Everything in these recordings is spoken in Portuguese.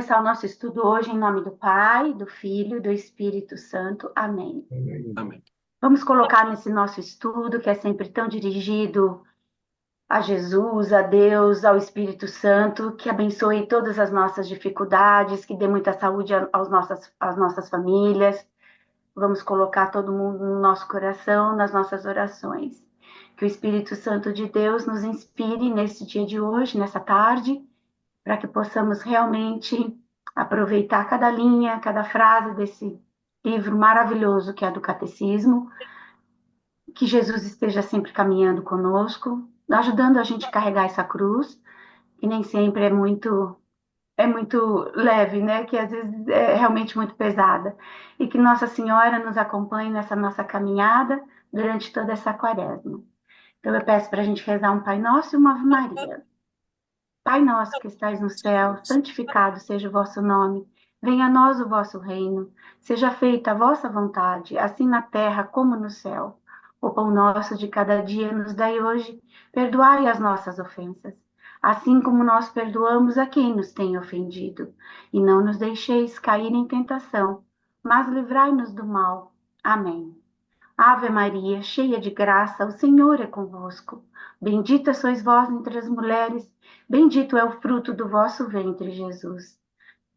começar o nosso estudo hoje em nome do Pai, do Filho e do Espírito Santo. Amém. Amém. Vamos colocar nesse nosso estudo, que é sempre tão dirigido a Jesus, a Deus, ao Espírito Santo, que abençoe todas as nossas dificuldades, que dê muita saúde às nossas famílias. Vamos colocar todo mundo no nosso coração, nas nossas orações. Que o Espírito Santo de Deus nos inspire nesse dia de hoje, nessa tarde, para que possamos realmente aproveitar cada linha, cada frase desse livro maravilhoso que é do Catecismo, que Jesus esteja sempre caminhando conosco, ajudando a gente a carregar essa cruz, que nem sempre é muito leve, né? Que às vezes é realmente muito pesada. E que Nossa Senhora nos acompanhe nessa nossa caminhada durante toda essa quaresma. Então eu peço para a gente rezar um Pai Nosso e uma Ave Maria. Pai nosso que estais no céu, santificado seja o vosso nome. Venha a nós o vosso reino. Seja feita a vossa vontade, assim na terra como no céu. O pão nosso de cada dia nos dai hoje. Perdoai as nossas ofensas, assim como nós perdoamos a quem nos tem ofendido. E não nos deixeis cair em tentação, mas livrai-nos do mal. Amém. Ave Maria, cheia de graça, o Senhor é convosco. Bendita sois vós entre as mulheres, bendito é o fruto do vosso ventre, Jesus.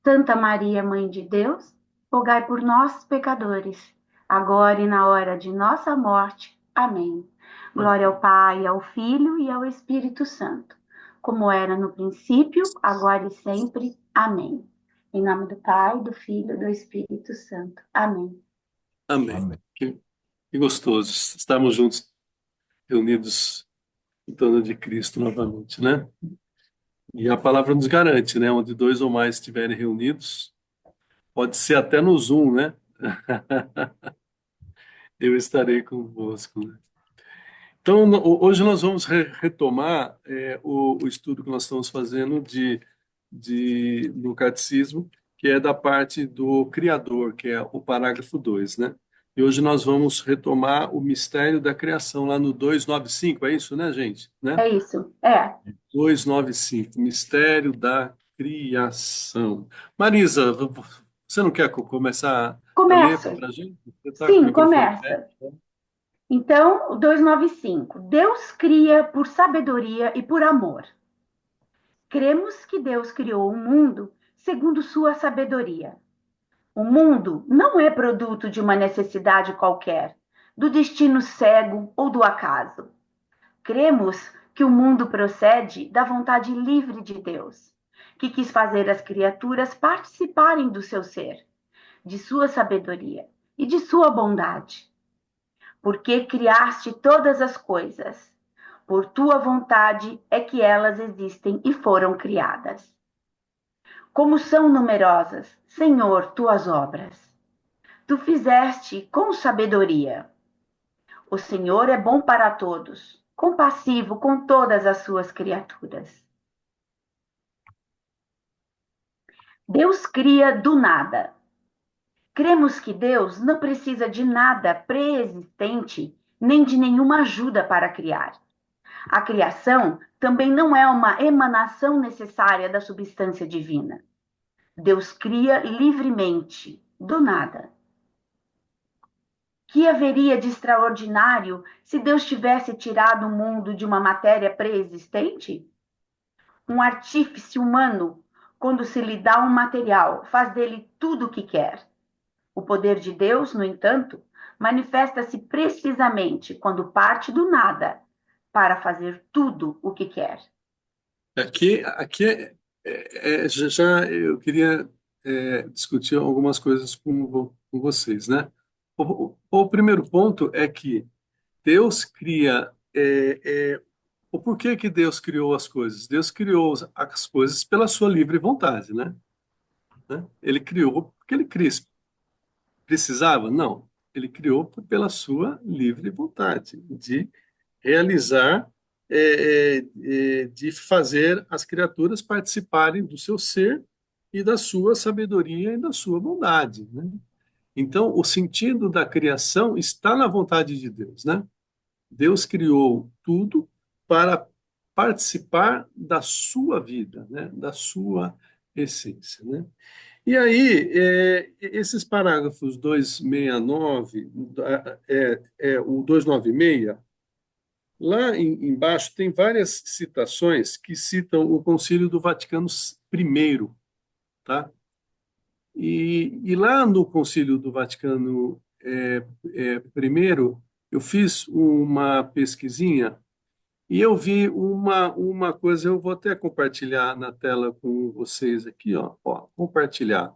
Santa Maria, Mãe de Deus, rogai por nós, pecadores, agora e na hora de nossa morte. Amém. Glória ao Pai, ao Filho e ao Espírito Santo, como era no princípio, agora e sempre. Amém. Em nome do Pai, do Filho e do Espírito Santo. Amém. Amém. Que gostoso estarmos juntos, reunidos em torno de Cristo novamente, né? E a palavra nos garante, né? Onde dois ou mais estiverem reunidos, pode ser até no Zoom, né? Eu estarei convosco, né? Então, hoje nós vamos retomar o estudo que nós estamos fazendo no Catecismo, que é da parte do Criador, que é o parágrafo 2, né? E hoje nós vamos retomar o mistério da criação, lá no 295, é isso, né, gente? Né? É isso. É. 295, mistério da criação. Marisa, você não quer começar a ler Começa. para a gente? Você está com o Sim, microfone aberto? começa. Então, o 295. Deus cria por sabedoria e por amor. Cremos que Deus criou o mundo segundo sua sabedoria. O mundo não é produto de uma necessidade qualquer, do destino cego ou do acaso. Cremos que o mundo procede da vontade livre de Deus, que quis fazer as criaturas participarem do seu ser, de sua sabedoria e de sua bondade. Porque criaste todas as coisas. Por tua vontade é que elas existem e foram criadas. Como são numerosas, Senhor, tuas obras. Tu fizeste com sabedoria. O Senhor é bom para todos, compassivo com todas as suas criaturas. Deus cria do nada. Cremos que Deus não precisa de nada pré-existente, nem de nenhuma ajuda para criar. A criação também não é uma emanação necessária da substância divina. Deus cria livremente, do nada. Que haveria de extraordinário se Deus tivesse tirado o mundo de uma matéria pré-existente? Um artífice humano, quando se lhe dá um material, faz dele tudo o que quer. O poder de Deus, no entanto, manifesta-se precisamente quando parte do nada para fazer tudo o que quer. Aqui já eu queria discutir algumas coisas com vocês, né? O primeiro ponto é que Deus cria o porquê que Deus criou as coisas. Deus criou as coisas pela sua livre vontade, né? Ele criou porque ele precisava? Não. Ele criou pela sua livre vontade de realizar, de fazer as criaturas participarem do seu ser e da sua sabedoria e da sua bondade, né? Então, o sentido da criação está na vontade de Deus, né? Deus criou tudo para participar da sua vida, né? Da sua essência, né? E aí, esses parágrafos 269, o 296, lá embaixo tem várias citações que citam o Concílio do Vaticano I, tá? E lá no Concílio do Vaticano I, eu fiz uma pesquisinha e eu vi uma coisa, eu vou até compartilhar na tela com vocês aqui, ó, compartilhar.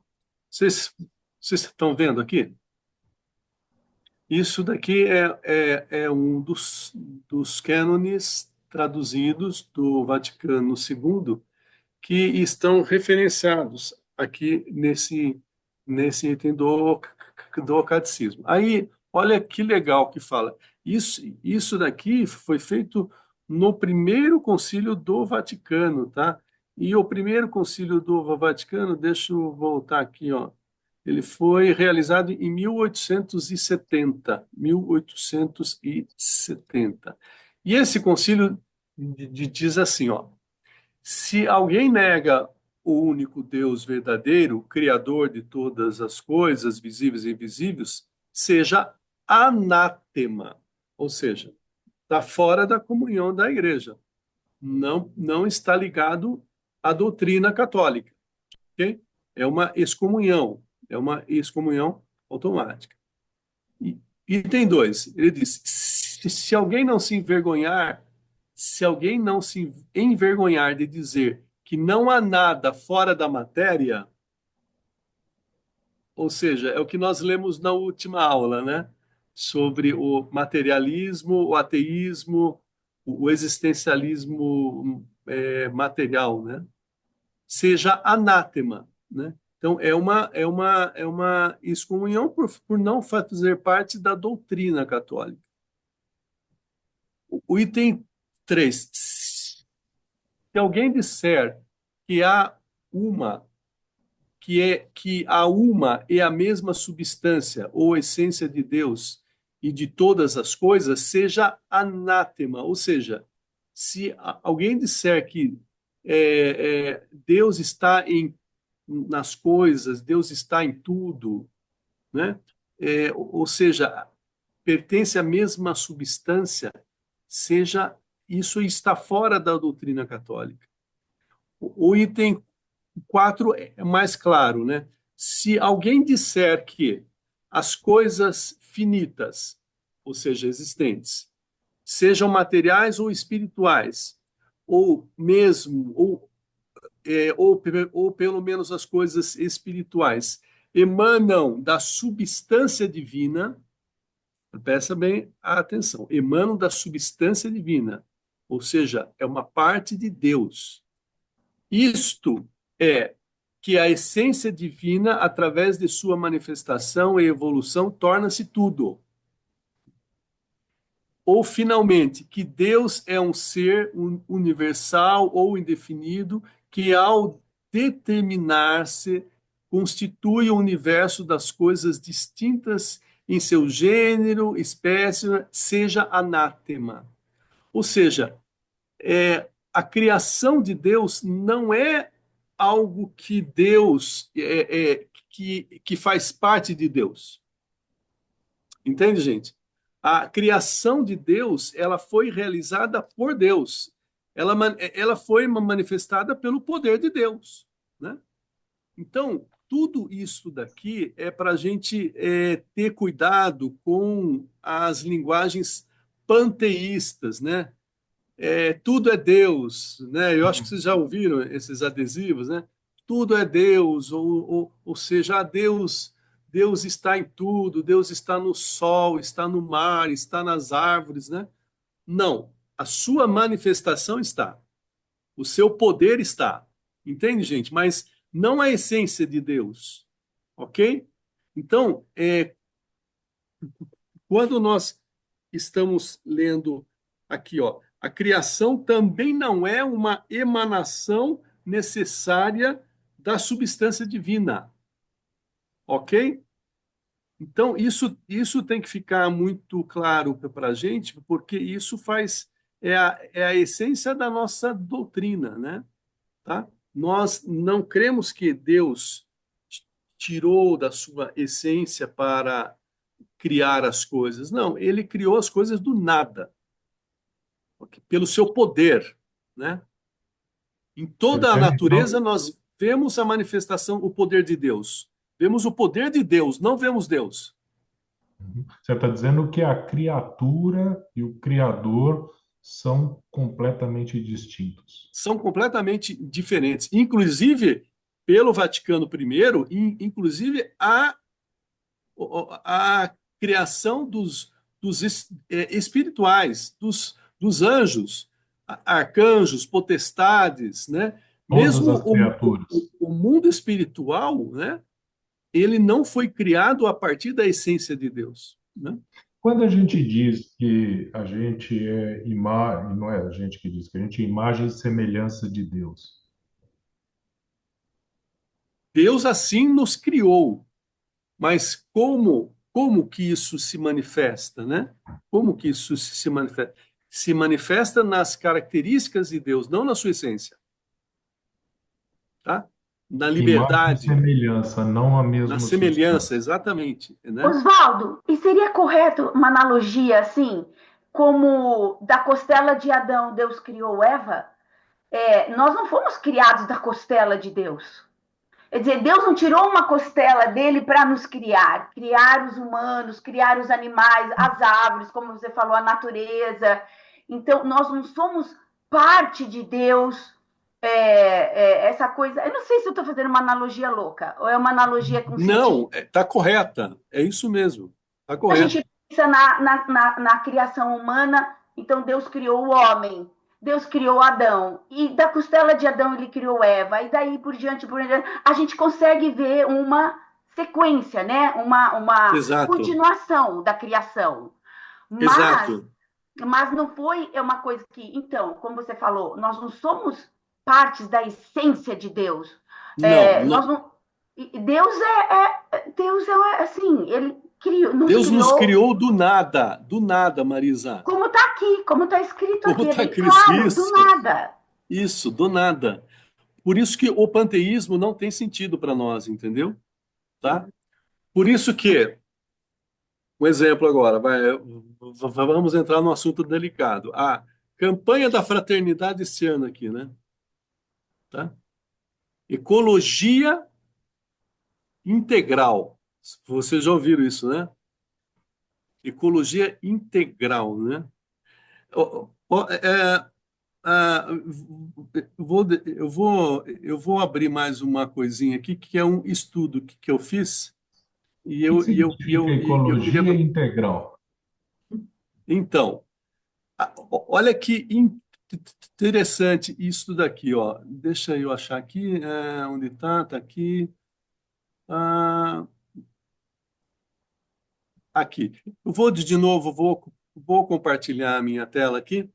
Vocês, vocês estão vendo aqui? Isso daqui é um dos cânones traduzidos do Vaticano II que estão referenciados aqui nesse item do catecismo. Aí, olha que legal que fala. Isso daqui foi feito no primeiro concílio do Vaticano, tá? E o primeiro concílio do Vaticano, deixa eu voltar aqui, ó. Ele foi realizado em 1870, 1870. E esse concílio diz assim, ó: se alguém nega o único Deus verdadeiro, criador de todas as coisas, visíveis e invisíveis, seja anátema, ou seja, está fora da comunhão da igreja, não está ligado à doutrina católica, ok? É uma excomunhão automática. E item 2, ele diz: se alguém não se envergonhar, se alguém não se envergonhar de dizer que não há nada fora da matéria, ou seja, é o que nós lemos na última aula, né? Sobre o materialismo, o ateísmo, o existencialismo material, né? Seja anátema, né? Então, é uma excomunhão por não fazer parte da doutrina católica. O item 3. Se alguém disser que há uma, que há uma e a mesma substância ou essência de Deus e de todas as coisas, seja anátema. Ou seja, se alguém disser que Deus está nas coisas, Deus está em tudo, né? Ou seja, pertence à mesma substância, seja isso está fora da doutrina católica. O item 4 é mais claro, né? Se alguém disser que as coisas finitas, ou seja, existentes, sejam materiais ou espirituais, ou mesmo, ou pelo menos as coisas espirituais, emanam da substância divina, presta bem a atenção, emanam da substância divina, ou seja, é uma parte de Deus. Isto é que a essência divina, através de sua manifestação e evolução, torna-se tudo. Ou, finalmente, que Deus é um ser universal ou indefinido que, ao determinar-se, constitui o universo das coisas distintas em seu gênero, espécie, seja anátema. Ou seja, a criação de Deus não é algo que Deus que faz parte de Deus. Entende, gente? A criação de Deus, ela foi realizada por Deus. Ela foi manifestada pelo poder de Deus, né? Então, tudo isso daqui é para a gente ter cuidado com as linguagens panteístas, né? Tudo é Deus, né? Eu acho que vocês já ouviram esses adesivos, né? Tudo é Deus, ou seja, Deus está em tudo, Deus está no sol, está no mar, está nas árvores, né? Não, a sua manifestação está, o seu poder está, entende, gente? Mas não a essência de Deus, ok? Então, quando nós estamos lendo aqui, ó, a criação também não é uma emanação necessária da substância divina, ok? Então, isso tem que ficar muito claro para a gente, porque isso é a essência da nossa doutrina, né? Tá? nós não cremos que Deus tirou da sua essência para criar as coisas. Não, ele criou as coisas do nada, pelo seu poder, né? Em toda a Percebe? natureza nós vemos a manifestação, o poder de Deus. Vemos o poder de Deus, não vemos Deus. Você está dizendo que a criatura e o Criador são completamente distintos. São completamente diferentes. Inclusive, pelo Vaticano I, inclusive a criação dos espirituais, dos anjos, arcanjos, potestades, né? Todas Mesmo as criaturas. o mundo espiritual, né? Ele não foi criado a partir da essência de Deus, né? Quando a gente diz que a gente é imagem, não é a gente que diz, que a gente é imagem e semelhança de Deus. Deus assim nos criou, mas como que isso se manifesta, né? Como que isso se manifesta? Se manifesta nas características de Deus, não na sua essência, tá? Na Imagem e liberdade, semelhança, não a na mesma semelhança, substância. exatamente, né? Oswaldo, e seria correto uma analogia assim, como da costela de Adão Deus criou Eva? Nós não fomos criados da costela de Deus. Quer dizer, Deus não tirou uma costela dele para nos criar, criar os humanos, criar os animais, as árvores, como você falou, a natureza. Então, nós não somos parte de Deus. Essa coisa. Eu não sei se eu estou fazendo uma analogia louca ou é uma analogia com sentido. Não, está correta, é isso mesmo, está A gente correto. pensa na criação humana, então Deus criou o homem, Deus criou Adão, e da costela de Adão ele criou Eva, e daí por diante, a gente consegue ver uma sequência, né? Uma Exato, continuação da criação. Mas, exato. mas não foi uma coisa que, então, como você falou, nós não somos partes da essência de Deus. Não, Nós não, Deus é assim, ele nos Deus nos criou criou do nada, Marisa. como está aqui, como está escrito Como aqui, é está bem Cristo? claro, do nada. Isso, do nada. Por isso que o panteísmo não tem sentido para nós, entendeu? Tá? Por isso que, um exemplo agora, vamos entrar num assunto delicado. A campanha da fraternidade esse ano aqui, né? Tá? Ecologia integral. Vocês já ouviram isso, né? Ecologia integral, né? Ah, eu vou abrir mais uma coisinha aqui, que é um estudo que eu fiz, e O que eu, significa eu queria. ecologia integral? Então, olha que interessante isso daqui, ó. Deixa eu achar aqui, onde está? Está aqui. Ah, aqui. Eu vou de novo, vou compartilhar a minha tela aqui,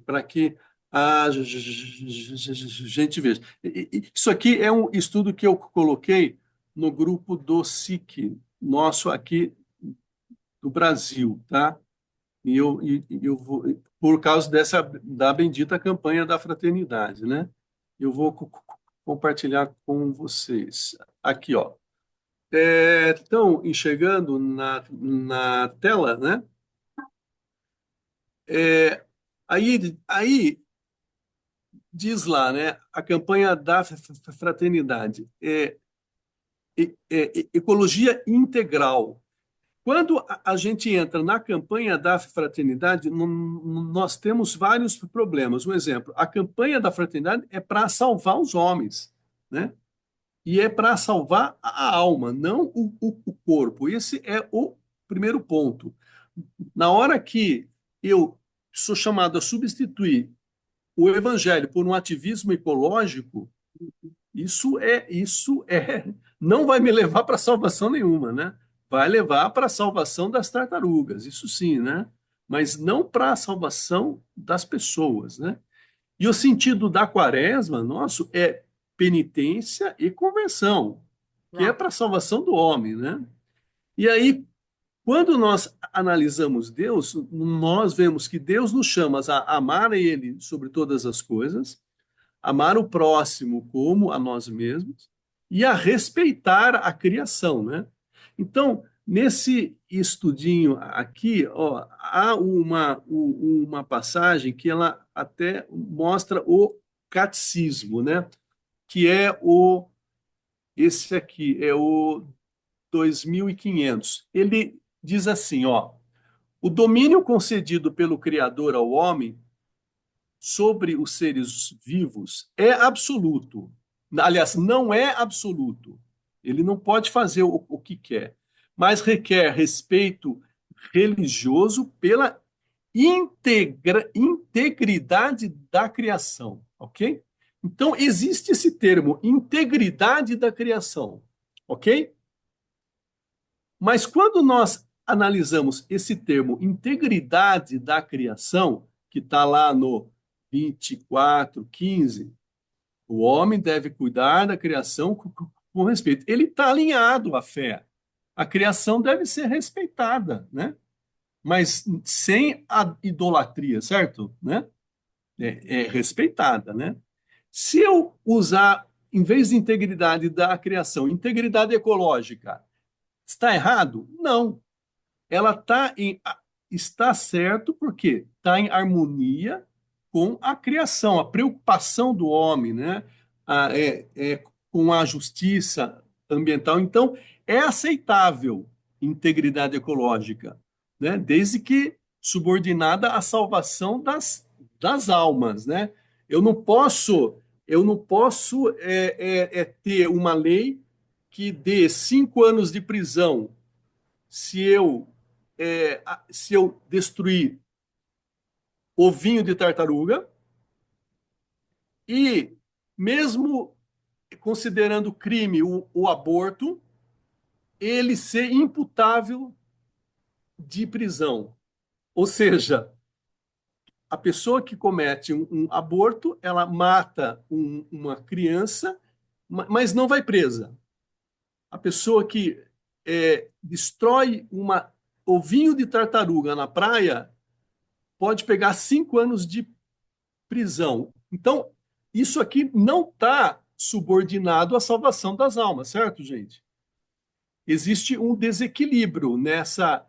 para que a gente veja. Isso aqui é um estudo que eu coloquei no grupo do SIC, nosso aqui do Brasil, tá? E eu vou, por causa da bendita campanha da fraternidade, né? Eu vou compartilhar com vocês. Aqui, ó. Estão enxergando na tela, né? É, aí diz lá, né? A campanha da fraternidade é ecologia integral. Quando a gente entra na campanha da fraternidade, nós temos vários problemas. Um exemplo, a campanha da fraternidade é para salvar os homens, né? E é para salvar a alma, não o corpo. Esse é o primeiro ponto. Na hora que eu sou chamado a substituir o evangelho por um ativismo ecológico, não vai me levar para salvação nenhuma, né? Vai levar para a salvação das tartarugas, isso sim, né? Mas não para a salvação das pessoas, né? E o sentido da quaresma, nosso, é penitência e conversão, que é Não. para a salvação do homem, né? E aí, quando nós analisamos Deus, nós vemos que Deus nos chama a amar Ele sobre todas as coisas, amar o próximo como a nós mesmos e a respeitar a criação, né? Então, nesse estudinho aqui, ó, há uma passagem que ela até mostra o catecismo, né? Que é esse aqui, é o 2500. Ele diz assim, ó, o domínio concedido pelo Criador ao homem sobre os seres vivos é absoluto. Aliás, não é absoluto. Ele não pode fazer o que quer, mas requer respeito religioso pela integridade da criação, ok? Então, existe esse termo, integridade da criação, ok? Mas quando nós analisamos esse termo, integridade da criação, que está lá no 24:15, o homem deve cuidar da criação com respeito. Ele está alinhado à fé. A criação deve ser respeitada, né? Mas sem a idolatria, certo? Né? É respeitada, né? Se eu usar, em vez de integridade da criação, integridade ecológica, está errado? Não. Ela está certo porque está em harmonia com a criação, a preocupação do homem, né? Com a justiça ambiental. Então, é aceitável integridade ecológica, né? Desde que subordinada à salvação das almas, né? Eu não posso ter uma lei que dê 5 anos de prisão se eu destruir ovinho de tartaruga e, mesmo considerando crime o aborto, ele ser imputável de prisão. Ou seja, a pessoa que comete um aborto, ela mata uma criança, mas não vai presa. A pessoa que destrói uma ovinho de tartaruga na praia pode pegar 5 anos de prisão. Então, isso aqui não está subordinado à salvação das almas, certo, gente? Existe um desequilíbrio nessa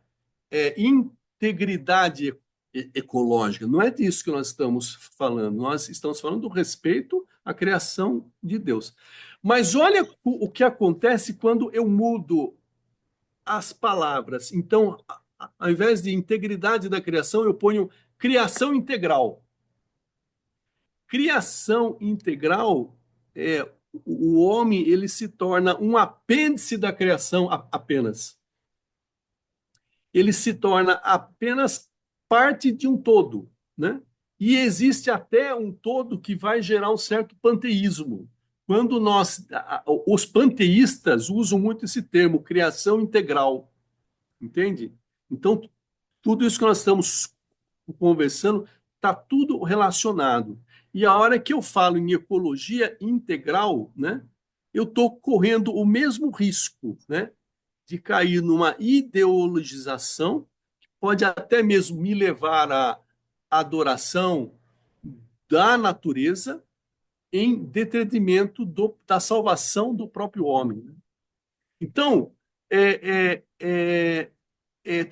integridade ecológica. Não é disso que nós estamos falando. Nós estamos falando do respeito à criação de Deus. Mas olha o que acontece quando eu mudo as palavras. Então, ao invés de integridade da criação, eu ponho criação integral. Criação integral, o homem ele se torna um apêndice da criação apenas. Ele se torna apenas parte de um todo, né? E existe até um todo que vai gerar um certo panteísmo. Quando os panteístas usam muito esse termo, criação integral, entende? Então, tudo isso que nós estamos conversando está tudo relacionado. E a hora que eu falo em ecologia integral, né, eu estou correndo o mesmo risco, né, de cair numa ideologização, que pode até mesmo me levar à adoração da natureza em detrimento da salvação do próprio homem, né? Então,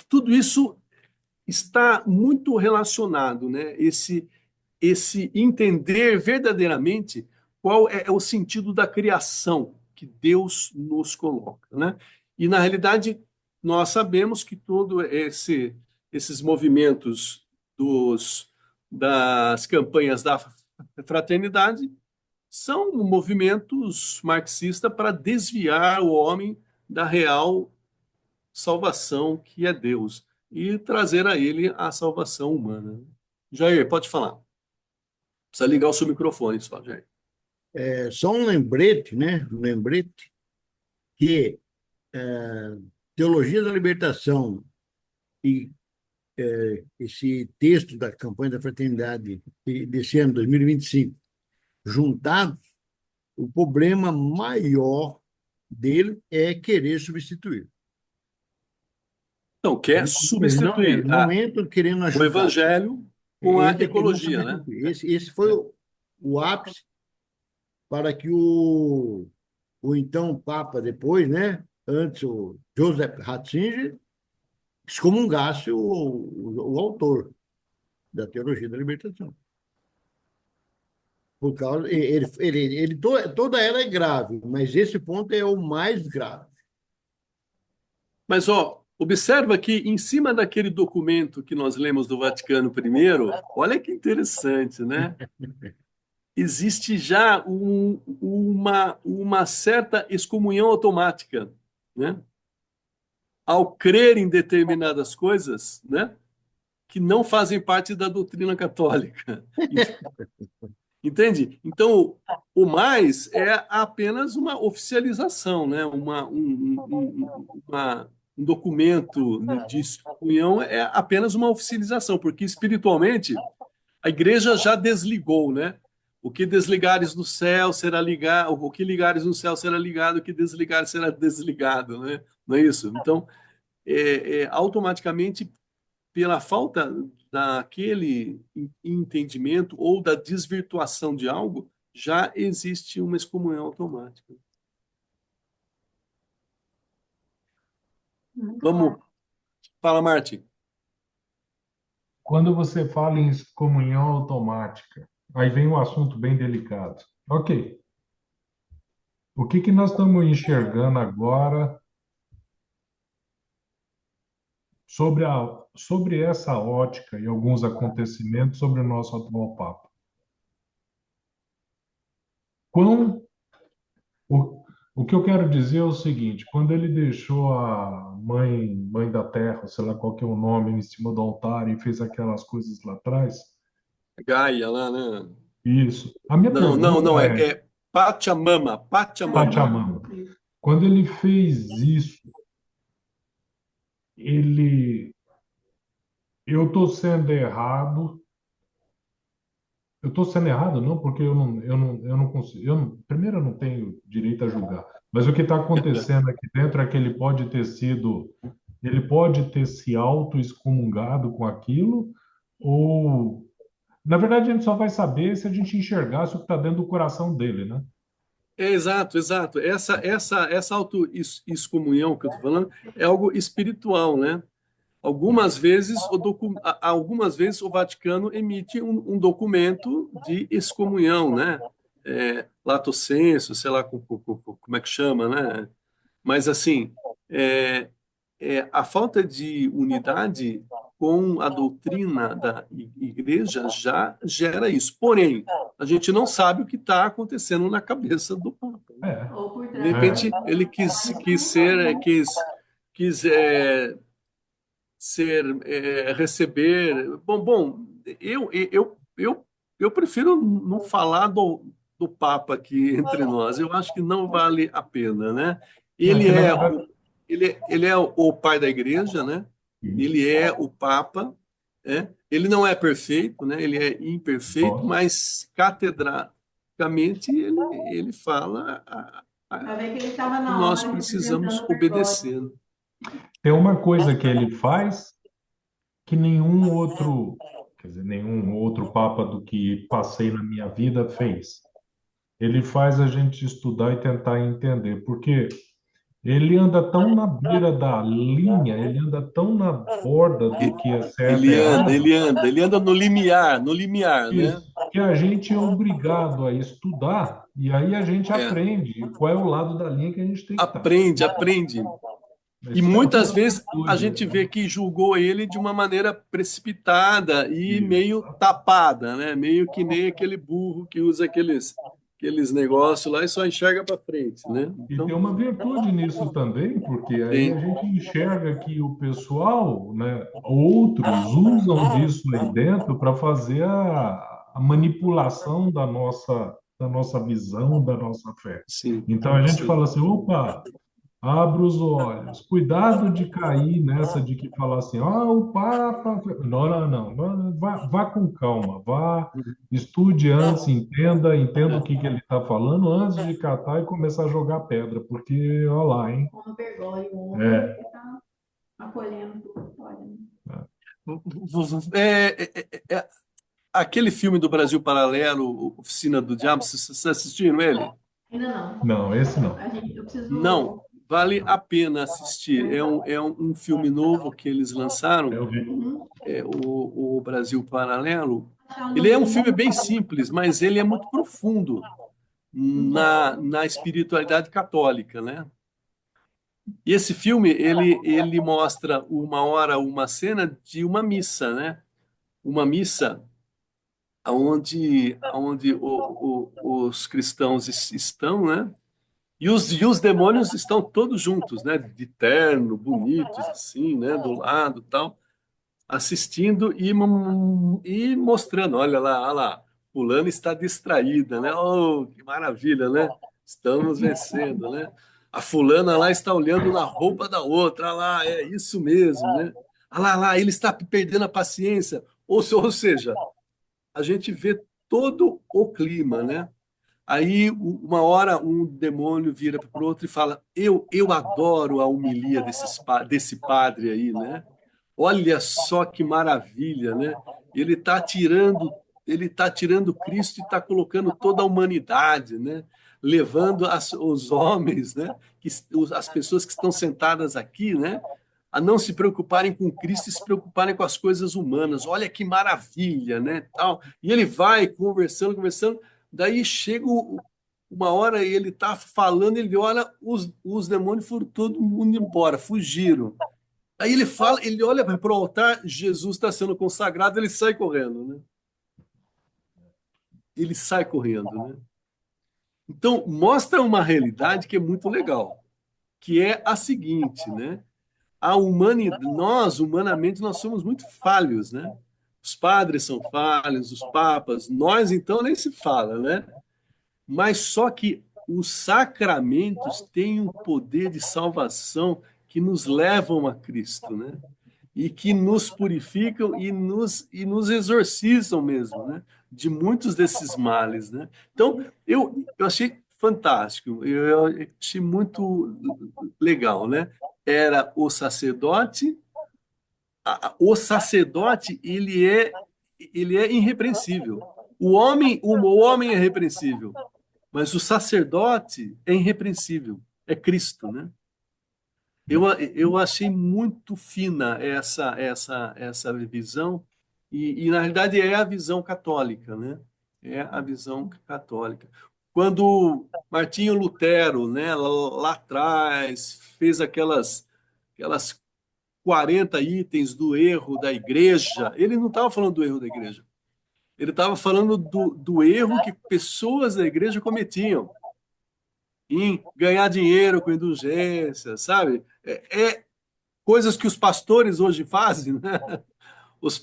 tudo isso está muito relacionado, né? Esse entender verdadeiramente qual é o sentido da criação que Deus nos coloca, né? E na realidade nós sabemos que todos esses movimentos das campanhas da fraternidade são movimentos marxistas para desviar o homem da real salvação que é Deus e trazer a ele a salvação humana. Jair, pode falar. Precisa ligar o seu microfone só, Jair. Só um lembrete, né? Um lembrete que Teologia da Libertação e esse texto da campanha da fraternidade desse ano, 2025, juntados, o problema maior dele é querer substituir. Então, quer Eles substituir não entram querendo o ajudar, evangelho com a entra querendo ecologia, né? substituir. Esse foi o ápice para que o então Papa depois, né? Antes o Joseph Ratzinger, excomungasse o autor da teologia da libertação. Por causa, toda ela é grave, mas esse ponto é o mais grave. Mas, ó, observa que em cima daquele documento que nós lemos do Vaticano I, olha que interessante, né? Existe já uma certa excomunhão automática, né? Ao crer em determinadas coisas, né? Que não fazem parte da doutrina católica. Entende? Então, o mais é apenas uma oficialização, né? Um documento de excomunhão é apenas uma oficialização, porque espiritualmente a igreja já desligou, né? O que desligares no céu será ligado, o que ligares no céu será ligado, o que desligares será desligado, né? Não é isso? Então, automaticamente pela falta daquele entendimento ou da desvirtuação de algo, já existe uma excomunhão automática. Muito Vamos, claro. fala, Martin. Quando você fala em comunhão automática, aí vem um assunto bem delicado. Ok, o que que nós estamos enxergando agora sobre essa ótica e alguns acontecimentos sobre o nosso atual Papa? Quão, o que eu quero dizer é o seguinte: quando ele deixou a mãe da terra, sei lá qual que é o nome, em cima do altar e fez aquelas coisas lá atrás, Gaia lá, né? isso. A minha Não, não, pergunta não, é, é Pachamama, Pachamama. Pachamama, quando ele fez isso, ele, eu estou sendo errado. Eu estou sendo errado, não, porque eu não consigo. Primeiro, eu não tenho direito a julgar. Mas o que está acontecendo aqui dentro é que ele pode ter se auto-excomungado com aquilo, ou, na verdade, a gente só vai saber se a gente enxergasse o que está dentro do coração dele, né? Exato, exato. Essa auto-excomunhão que eu estou falando é algo espiritual, né? Algumas vezes o Vaticano emite um documento de excomunhão, né? Lato sensu, sei lá como é que chama, né? Mas assim, é, a falta de unidade com a doutrina da igreja já gera isso. Porém, a gente não sabe o que está acontecendo na cabeça do Papa. É, Ou por De trás. repente, ele quis receber. Bom, eu prefiro não falar do Papa aqui entre nós. Eu acho que não vale a pena, né? não, Ele que na é verdade. o, ele é o pai da igreja, né? Ele é o Papa, né? Ele não é perfeito, né? Ele é imperfeito, Nossa. mas categoricamente ele fala Pra ver que ele estava que na nós hora precisamos representando o Gregório. obedecer. Tem uma coisa que ele faz que nenhum outro, quer dizer, nenhum outro papa do que passei na minha vida fez. Ele faz a gente estudar e tentar entender, porque ele anda tão na beira da linha, ele anda tão na borda do que é certo e errado, Ele anda no limiar, né? isso, que a gente é obrigado a estudar e aí a gente É, aprende qual é o lado da linha que a gente tem que estar. aprende. E Isso é uma muitas coisa vezes a doida. gente vê que julgou ele de uma maneira precipitada e Isso. meio tapada, né? Meio que nem aquele burro que usa aqueles negócios lá e só enxerga para frente, né? E tem Então, uma virtude nisso também, porque aí a tem, gente enxerga que o pessoal, né, outros usam disso aí dentro para fazer a manipulação da nossa visão, da nossa fé. sim, Então a gente sim. fala assim, opa, abra os olhos, cuidado de cair nessa de que falar assim, o Papa. Não, vá com calma, vá, estude antes, entenda o que ele está falando antes de catar e começar a jogar pedra, porque, olha lá, hein? Como Gregório, o homem É, que está polêmico. Olha. Aquele filme do Brasil Paralelo, Oficina do Diabo, vocês assistiram ele? Ainda não. Não, esse não. Eu preciso. Não, vale a pena assistir. É um filme novo que eles lançaram, Eu vi. o Brasil Paralelo. Ele é um filme bem simples, mas ele é muito profundo na espiritualidade católica, né? E esse filme, ele mostra uma cena de uma missa, né? Uma missa onde os cristãos estão, né? E os demônios estão todos juntos, né? De terno, bonitos, assim, né? Do lado, tal, assistindo e mostrando, olha lá, fulano está distraída, né? Oh, que maravilha, né? Estamos vencendo, né? A fulana lá está olhando na roupa da outra, olha lá, é isso mesmo, né? Olha lá, ele está perdendo a paciência. Ou seja, a gente vê todo o clima, né? Aí, uma hora, um demônio vira para o outro e fala: eu adoro a homilia desse padre aí, né? Olha só que maravilha, né? Ele está tirando Cristo e está colocando toda a humanidade, né? Levando os homens, né? As pessoas que estão sentadas aqui, né? A não se preocuparem com Cristo e se preocuparem com as coisas humanas. Olha que maravilha, né? Tal. E ele vai conversando, conversando. Daí chega uma hora e ele está falando, ele olha, os demônios foram todo mundo embora, fugiram. Aí ele fala, ele olha para o altar, Jesus está sendo consagrado, ele sai correndo, né? Ele sai correndo, né? Então, mostra uma realidade que é muito legal, que é a seguinte, né? A humanidade, nós, humanamente, nós somos muito falhos, né? Os padres são falhos, os papas, nós, então, nem se fala, né? Mas só que os sacramentos têm um poder de salvação que nos levam a Cristo, né? E que nos purificam e nos exorcizam mesmo, né? De muitos desses males, né? Então, eu achei fantástico, eu achei muito legal, né? Era o sacerdote, ele é irrepreensível. O homem é repreensível, mas o sacerdote é irrepreensível, é Cristo, né? Eu achei muito fina essa visão, na realidade é a visão católica, né? É a visão católica. Quando Martinho Lutero, né, lá atrás, fez aquelas 40 itens do erro da igreja, ele não estava falando do erro da igreja, ele estava falando do erro que pessoas da igreja cometiam em ganhar dinheiro com indulgência, sabe? É coisas que os pastores hoje fazem, né? Os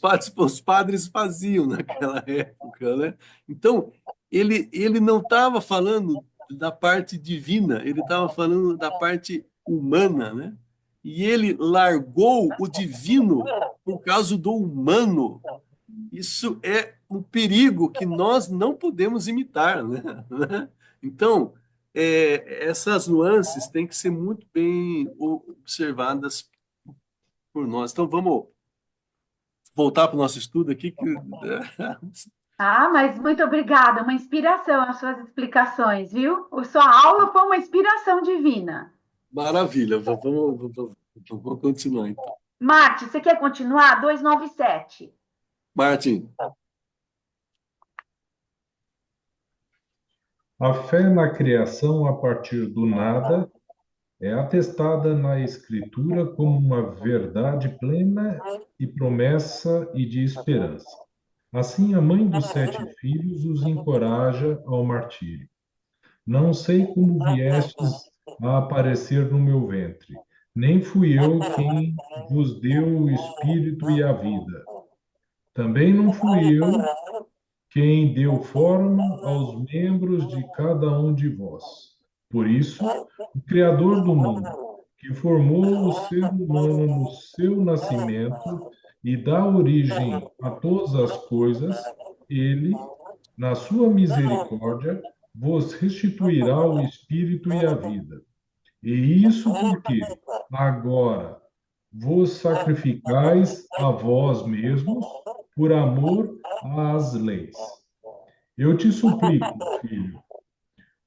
padres faziam naquela época, né? Então, ele não estava falando da parte divina, ele estava falando da parte humana, né? E ele largou o divino por causa do humano. Isso é um perigo que nós não podemos imitar, né? Então, essas nuances têm que ser muito bem observadas por nós. Então, vamos voltar para o nosso estudo aqui. Ah, mas muito obrigada, uma inspiração as suas explicações, viu? A sua aula foi uma inspiração divina. Maravilha, vamos continuar então. Marte, você quer continuar? 297. Martin, A fé na criação a partir do nada é atestada na Escritura como uma verdade plena e promessa e de esperança. Assim, a mãe dos 7 filhos os encoraja ao martírio. Não sei como viestes a aparecer no meu ventre, nem fui eu quem vos deu o espírito e a vida. Também não fui eu quem deu forma aos membros de cada um de vós. Por isso, o Criador do mundo, que formou o ser humano no seu nascimento e dá origem a todas as coisas, ele, na sua misericórdia, vos restituirá o espírito e a vida. E isso porque agora vos sacrificais a vós mesmos por amor às leis. Eu te suplico, filho,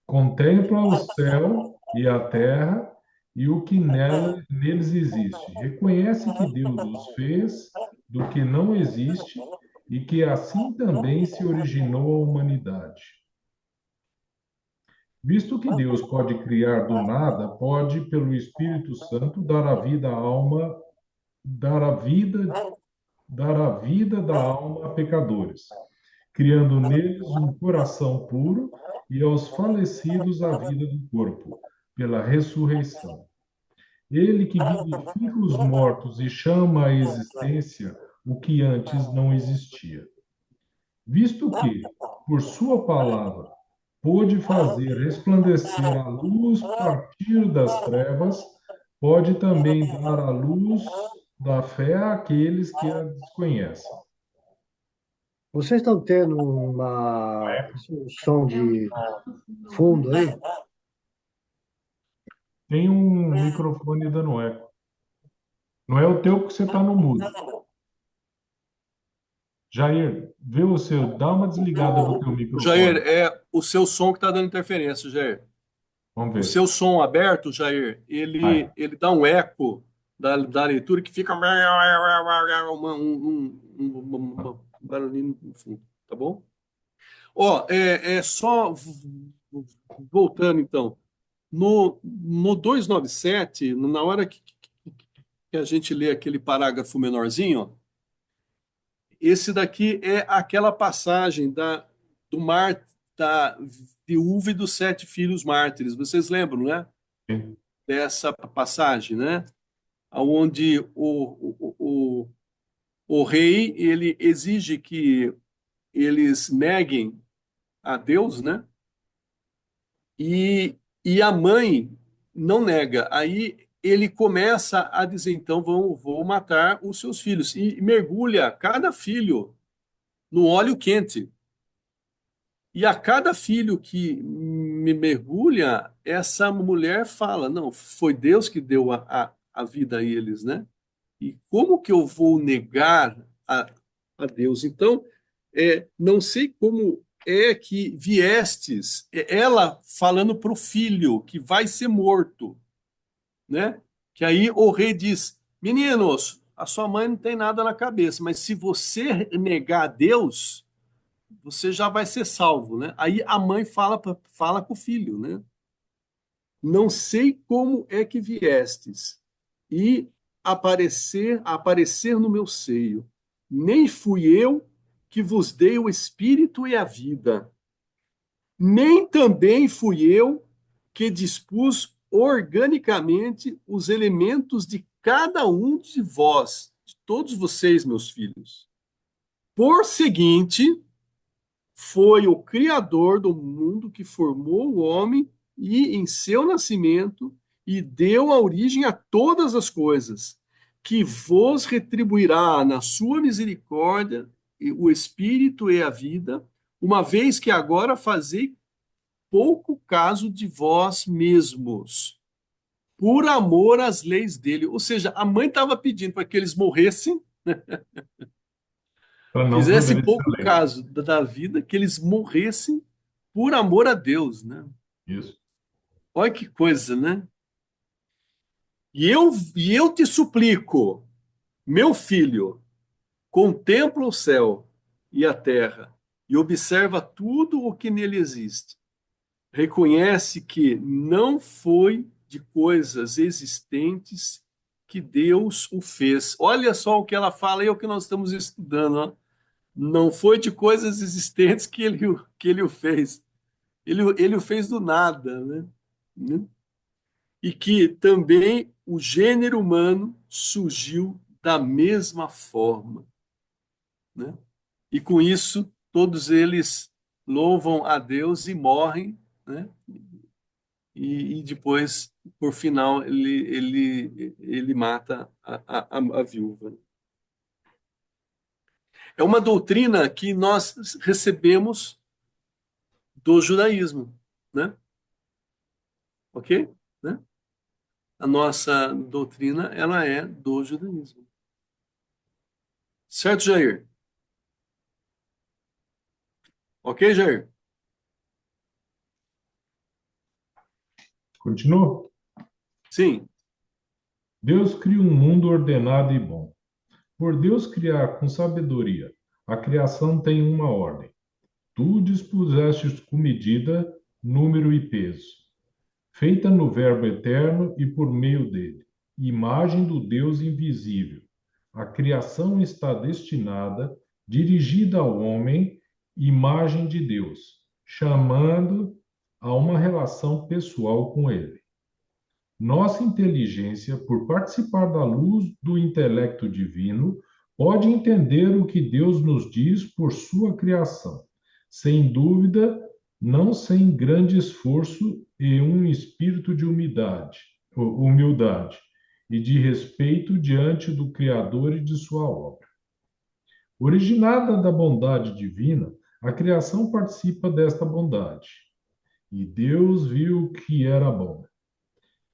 contempla o céu e a terra e o que neles existe. Reconhece que Deus os fez do que não existe e que assim também se originou a humanidade. Visto que Deus pode criar do nada, pode, pelo Espírito Santo, dar a vida à alma, dar a vida, dar a vida da alma a pecadores, criando neles um coração puro e aos falecidos a vida do corpo, pela ressurreição. Ele que vivifica os mortos e chama à existência o que antes não existia. Visto que, por sua palavra, pôde fazer resplandecer a luz partir das trevas, pode também dar a luz da fé àqueles que a desconhecem. Vocês estão tendo um som de fundo aí? Tem um microfone dando eco. Não é o teu porque você está no mudo. Jair, vê o seu, dá uma desligada no teu Jair, microfone. é o seu som que está dando interferência, Jair. Vamos O ver. seu som aberto, Jair, Vai. ele dá um eco da leitura que fica um barulhinho no fundo, tá bom? Ó, é só voltando então. No 297, na hora que a gente lê aquele parágrafo menorzinho, esse daqui é aquela passagem do mar, da viúva e dos 7 filhos mártires. Vocês lembram, né? Sim. Dessa passagem, né? Onde o rei ele exige que eles neguem a Deus, né? E a mãe não nega. Aí ele começa a dizer, então vou matar os seus filhos. E mergulha cada filho no óleo quente. E a cada filho que me mergulha, essa mulher fala, não, foi Deus que deu a vida a eles, né? E como que eu vou negar a Deus? Então, não sei como é que viestes, ela falando para o filho que vai ser morto, né? Que aí o rei diz: meninos, a sua mãe não tem nada na cabeça, mas se você negar a Deus, você já vai ser salvo, né? Aí a mãe fala com o filho, né? Não sei como é que viestes e aparecer no meu seio. Nem fui eu que vos dei o espírito e a vida, nem também fui eu que dispus organicamente os elementos de cada um de vós, de todos vocês, meus filhos. Por seguinte, foi o Criador do mundo que formou o homem e, em seu nascimento, e deu a origem a todas as coisas, que vos retribuirá na sua misericórdia o Espírito e a vida, uma vez que agora fazei pouco caso de vós mesmos, por amor às leis dele. Ou seja, a mãe estava pedindo para que eles morressem, Para não fizessem desobedecer pouco a lei. caso da vida, que eles morressem por amor a Deus, né? Isso. Olha que coisa, né? E eu te suplico, meu filho, contempla o céu e a terra e observa tudo o que nele existe. Reconhece que não foi de coisas existentes que Deus o fez. Olha só o que ela fala e é o que nós estamos estudando, ó. Não foi de coisas existentes que ele o fez. Ele o fez do nada, né? E que também o gênero humano surgiu da mesma forma, né? E com isso, todos eles louvam a Deus e morrem, né? E depois, por final, ele mata a viúva. É uma doutrina que nós recebemos do judaísmo, né? Ok? Né? a nossa doutrina ela é do judaísmo. Certo, Jair? Ok, Jair? Continua? Sim. Deus cria um mundo ordenado e bom. Por Deus criar com sabedoria, a criação tem uma ordem. Tu dispusestes com medida, número e peso, feita no Verbo eterno e por meio dele, imagem do Deus invisível. A criação está destinada, dirigida ao homem, imagem de Deus, chamando a uma relação pessoal com ele. Nossa inteligência, por participar da luz do intelecto divino, pode entender o que Deus nos diz por sua criação. Sem dúvida, não sem grande esforço e um espírito de humildade e de respeito diante do Criador e de sua obra. Originada da bondade divina, a criação participa desta bondade. E Deus viu que era bom,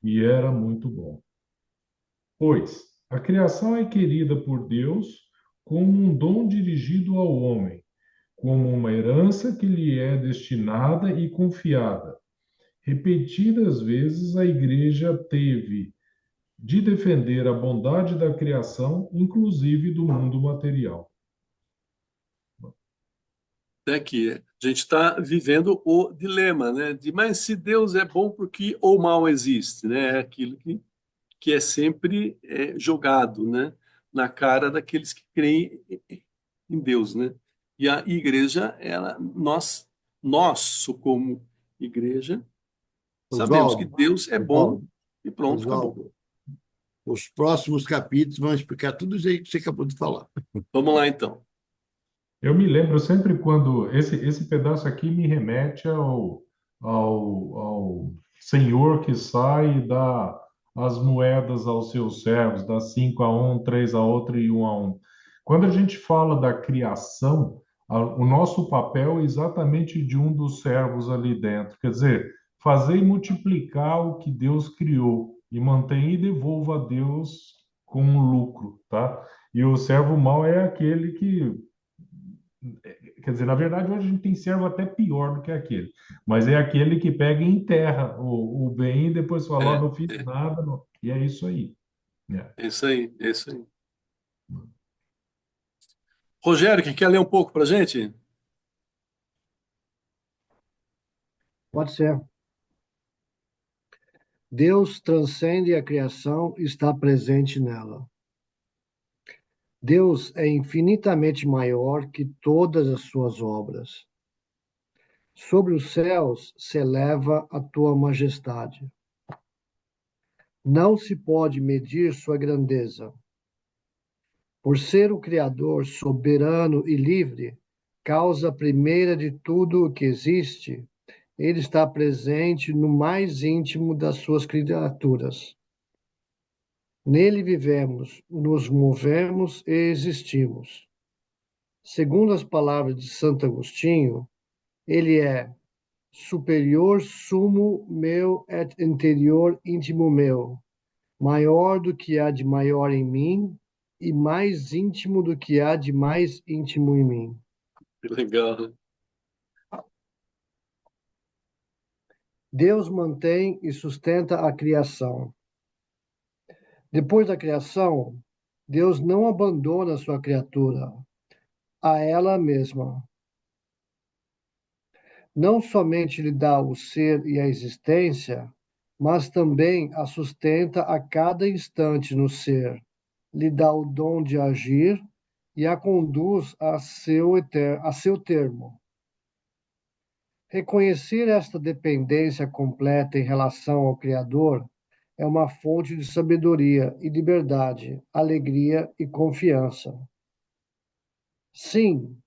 e era muito bom. Pois a criação é querida por Deus como um dom dirigido ao homem, como uma herança que lhe é destinada e confiada. Repetidas vezes a Igreja teve de defender a bondade da criação, inclusive do mundo material. É que a gente está vivendo o dilema, né? Mas se Deus é bom, por que o mal existe, né? É aquilo que é sempre jogado, né? Na cara daqueles que creem em Deus, né? E a igreja, nós como igreja, sabemos que Oswaldo, Deus é bom Oswaldo, e pronto, acabou. Oswaldo, os próximos capítulos vão explicar tudo isso aí que você acabou de falar. Vamos lá, então. Eu me lembro sempre quando esse pedaço aqui me remete ao senhor que sai e dá as moedas aos seus servos, dá 5 a um, 3 a outro e 1 a um. Quando a gente fala da criação, o nosso papel é exatamente de um dos servos ali dentro. Quer dizer, fazer e multiplicar o que Deus criou e mantém e devolva a Deus com um lucro, tá? E o servo mau é aquele que, quer dizer, na verdade, hoje a gente tem servo até pior do que aquele. Mas é aquele que pega e enterra o bem e depois fala, ó, É, não fiz nada. Não. E é isso aí. É. é isso aí, é isso aí. Rogério, que quer ler um pouco para gente? Pode ser. Deus transcende a criação e está presente nela. Deus é infinitamente maior que todas as suas obras. Sobre os céus se eleva a tua majestade. Não se pode medir sua grandeza. Por ser o Criador soberano e livre, causa primeira de tudo o que existe, ele está presente no mais íntimo das suas criaturas. Nele vivemos, nos movemos e existimos. Segundo as palavras de Santo Agostinho, ele é superior sumo meu et interior íntimo meu, maior do que há de maior em mim e mais íntimo do que há de mais íntimo em mim. Que legal. Deus mantém e sustenta a criação. Depois da criação, Deus não abandona sua criatura, a ela mesma. Não somente lhe dá o ser e a existência, mas também a sustenta a cada instante no ser, lhe dá o dom de agir e a conduz a seu termo. Reconhecer esta dependência completa em relação ao Criador é uma fonte de sabedoria e liberdade, alegria e confiança. Sim,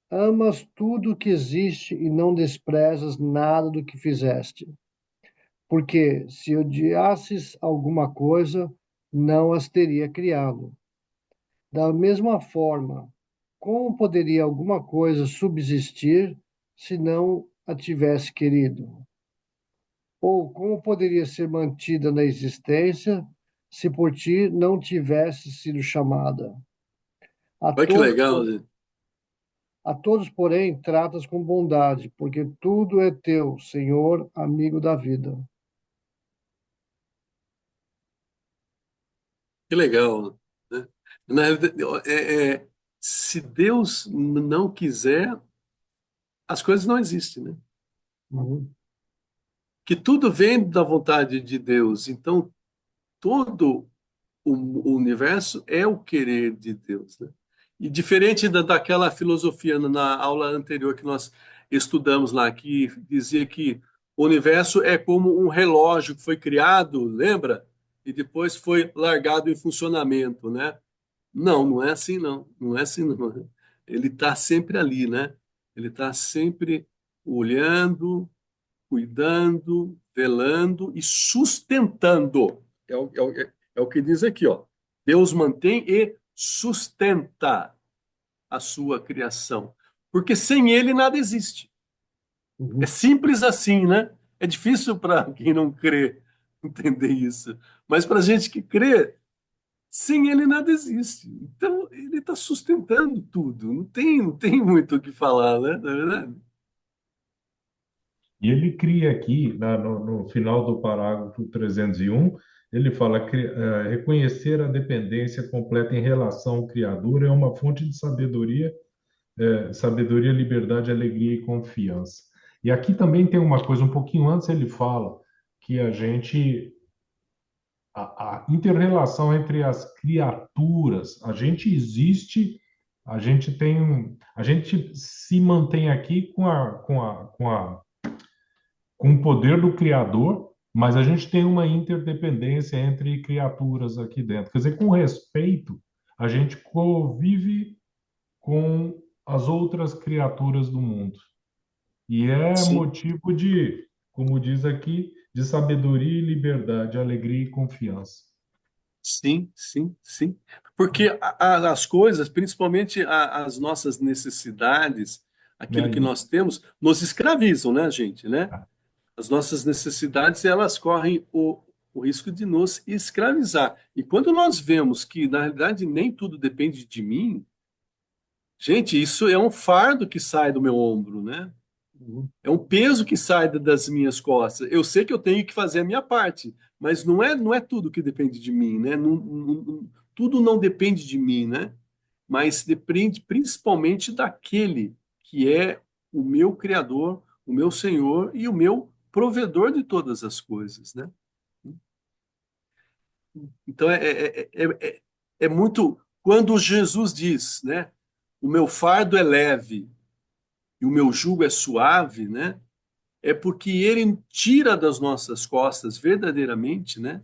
amas tudo o que existe e não desprezas nada do que fizeste. Porque se odiasses alguma coisa, não as teria criado. Da mesma forma, como poderia alguma coisa subsistir se não a tivesse querido? Ou como poderia ser mantida na existência se por ti não tivesse sido chamada? A Olha que todos, legal, gente. a todos, porém, tratas com bondade, porque tudo é teu, Senhor, amigo da vida. Que legal, né? Na realidade, se Deus não quiser, as coisas não existem, né? Uhum, Que tudo vem da vontade de Deus. Então, todo o universo é o querer de Deus, né? E diferente daquela filosofia na aula anterior que nós estudamos lá, que dizia que o universo é como um relógio que foi criado, lembra? E depois foi largado em funcionamento, né? Não, não é assim, não. Não é assim, não. Ele está sempre ali, né? Ele está sempre olhando, cuidando, velando e sustentando. É o que diz aqui, ó. Deus mantém e sustenta a sua criação. Porque sem ele nada existe. É uhum. simples assim, né? É difícil para quem não crê entender isso. Mas para a gente que crê, sem ele nada existe. Então ele está sustentando tudo. Não tem muito o que falar, né? Na verdade. E ele cria aqui, no final do parágrafo 301, ele fala que reconhecer a dependência completa em relação ao Criador é uma fonte de sabedoria, sabedoria, liberdade, alegria e confiança. E aqui também tem uma coisa, um pouquinho antes ele fala que a interrelação entre as criaturas, a gente existe, a gente se mantém aqui com o poder do Criador, mas a gente tem uma interdependência entre criaturas aqui dentro. Quer dizer, com respeito, a gente convive com as outras criaturas do mundo. E é Sim. motivo de, como diz aqui, de sabedoria e liberdade, alegria e confiança. Sim, sim, sim. Porque as coisas, principalmente as nossas necessidades, aquilo Né? que nós temos, nos escravizam, né, gente, né? Ah, As nossas necessidades, elas correm o risco de nos escravizar. E quando nós vemos que, na realidade, nem tudo depende de mim, gente, isso é um fardo que sai do meu ombro, né? Uhum. É um peso que sai das minhas costas. Eu sei que eu tenho que fazer a minha parte, mas não é tudo que depende de mim, né? Tudo não depende de mim, né? Mas depende principalmente daquele que é o meu Criador, o meu Senhor e o meu provedor de todas as coisas, né? Então é muito. Quando Jesus diz, né? O meu fardo é leve e o meu jugo é suave, né? É porque ele tira das nossas costas verdadeiramente, né,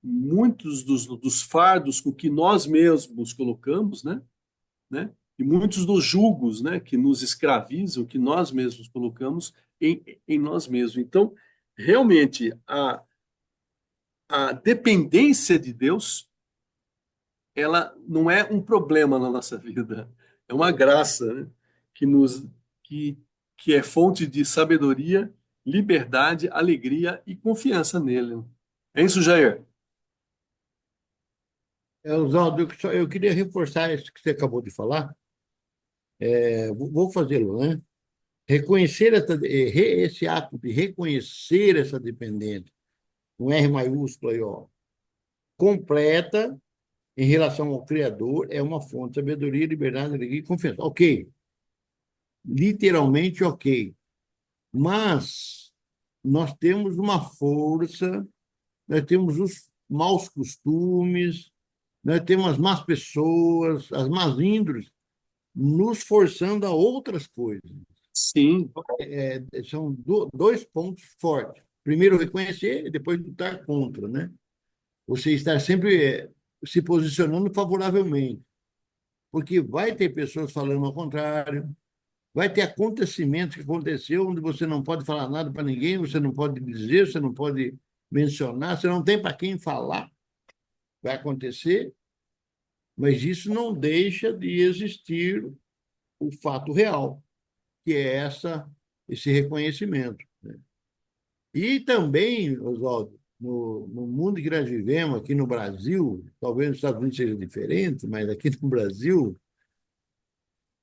muitos dos fardos com que nós mesmos colocamos, né, e muitos dos julgos, né, que nos escravizam, que nós mesmos colocamos em nós mesmos. Então, realmente, a dependência de Deus, ela não é um problema na nossa vida, é uma graça, né, que nos que, que é fonte de sabedoria, liberdade, alegria e confiança nele. É isso, Jair? Oswaldo, eu queria reforçar isso que você acabou de falar. Vou fazê-lo, né? Reconhecer esse ato de reconhecer essa dependência, com R maiúsculo aí, ó, completa em relação ao Criador, é uma fonte de sabedoria, liberdade, alegria e confiança. Ok, literalmente ok. Mas nós temos uma força, nós temos os maus costumes, nós temos as más pessoas, as más índoles, nos forçando a outras coisas. Sim, São dois pontos fortes. Primeiro, reconhecer, e depois lutar contra, né? Você estar sempre se posicionando favoravelmente, porque vai ter pessoas falando ao contrário, vai ter acontecimentos que aconteceu onde você não pode falar nada para ninguém, você não pode dizer, você não pode mencionar, você não tem para quem falar. Vai acontecer, mas isso não deixa de existir o fato real, que é esse reconhecimento, né? E também, Oswaldo, no mundo que nós vivemos, aqui no Brasil, talvez nos Estados Unidos seja diferente, mas aqui no Brasil,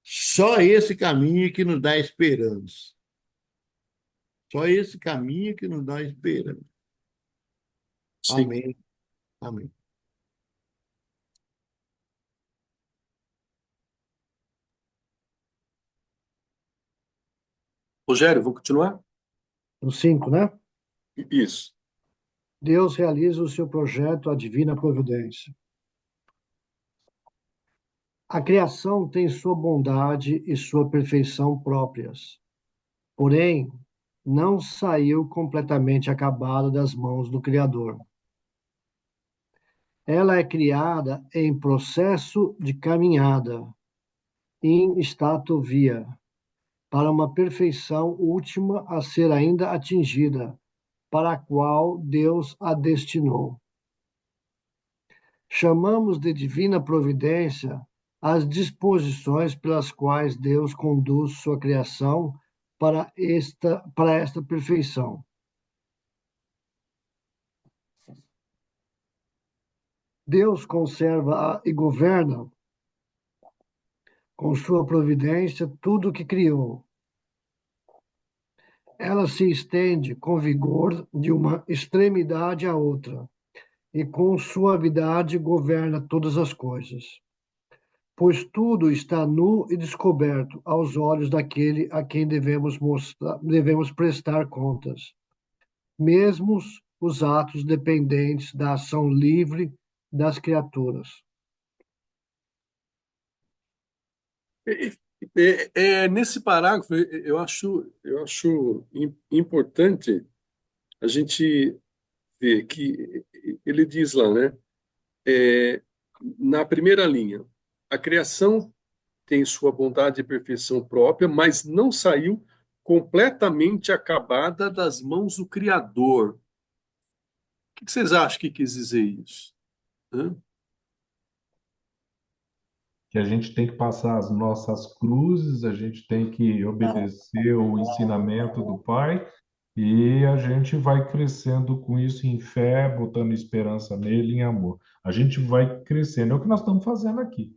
só esse caminho que nos dá esperança. Só esse caminho que nos dá esperança. Sim. Amém. Amém. Rogério, vou continuar? No 5, né? Isso. Deus realiza o seu projeto, a divina providência. A criação tem sua bondade e sua perfeição próprias, porém, não saiu completamente acabada das mãos do Criador. Ela é criada em processo de caminhada, in statu via, para uma perfeição última a ser ainda atingida, para a qual Deus a destinou. Chamamos de divina providência as disposições pelas quais Deus conduz sua criação para esta perfeição. Deus conserva e governa com sua providência tudo o que criou. Ela se estende com vigor de uma extremidade à outra, e com suavidade governa todas as coisas. Pois tudo está nu e descoberto aos olhos daquele a quem devemos prestar contas, mesmo os atos dependentes da ação livre das criaturas. Nesse parágrafo, eu acho importante a gente ver que ele diz lá, né? É, na primeira linha, a criação tem sua bondade e perfeição própria, mas não saiu completamente acabada das mãos do Criador. O que vocês acham que quis dizer isso? Hã? Que a gente tem que passar as nossas cruzes, a gente tem que obedecer o ensinamento do Pai e a gente vai crescendo com isso em fé, botando esperança nele, em amor. A gente vai crescendo. É o que nós estamos fazendo aqui.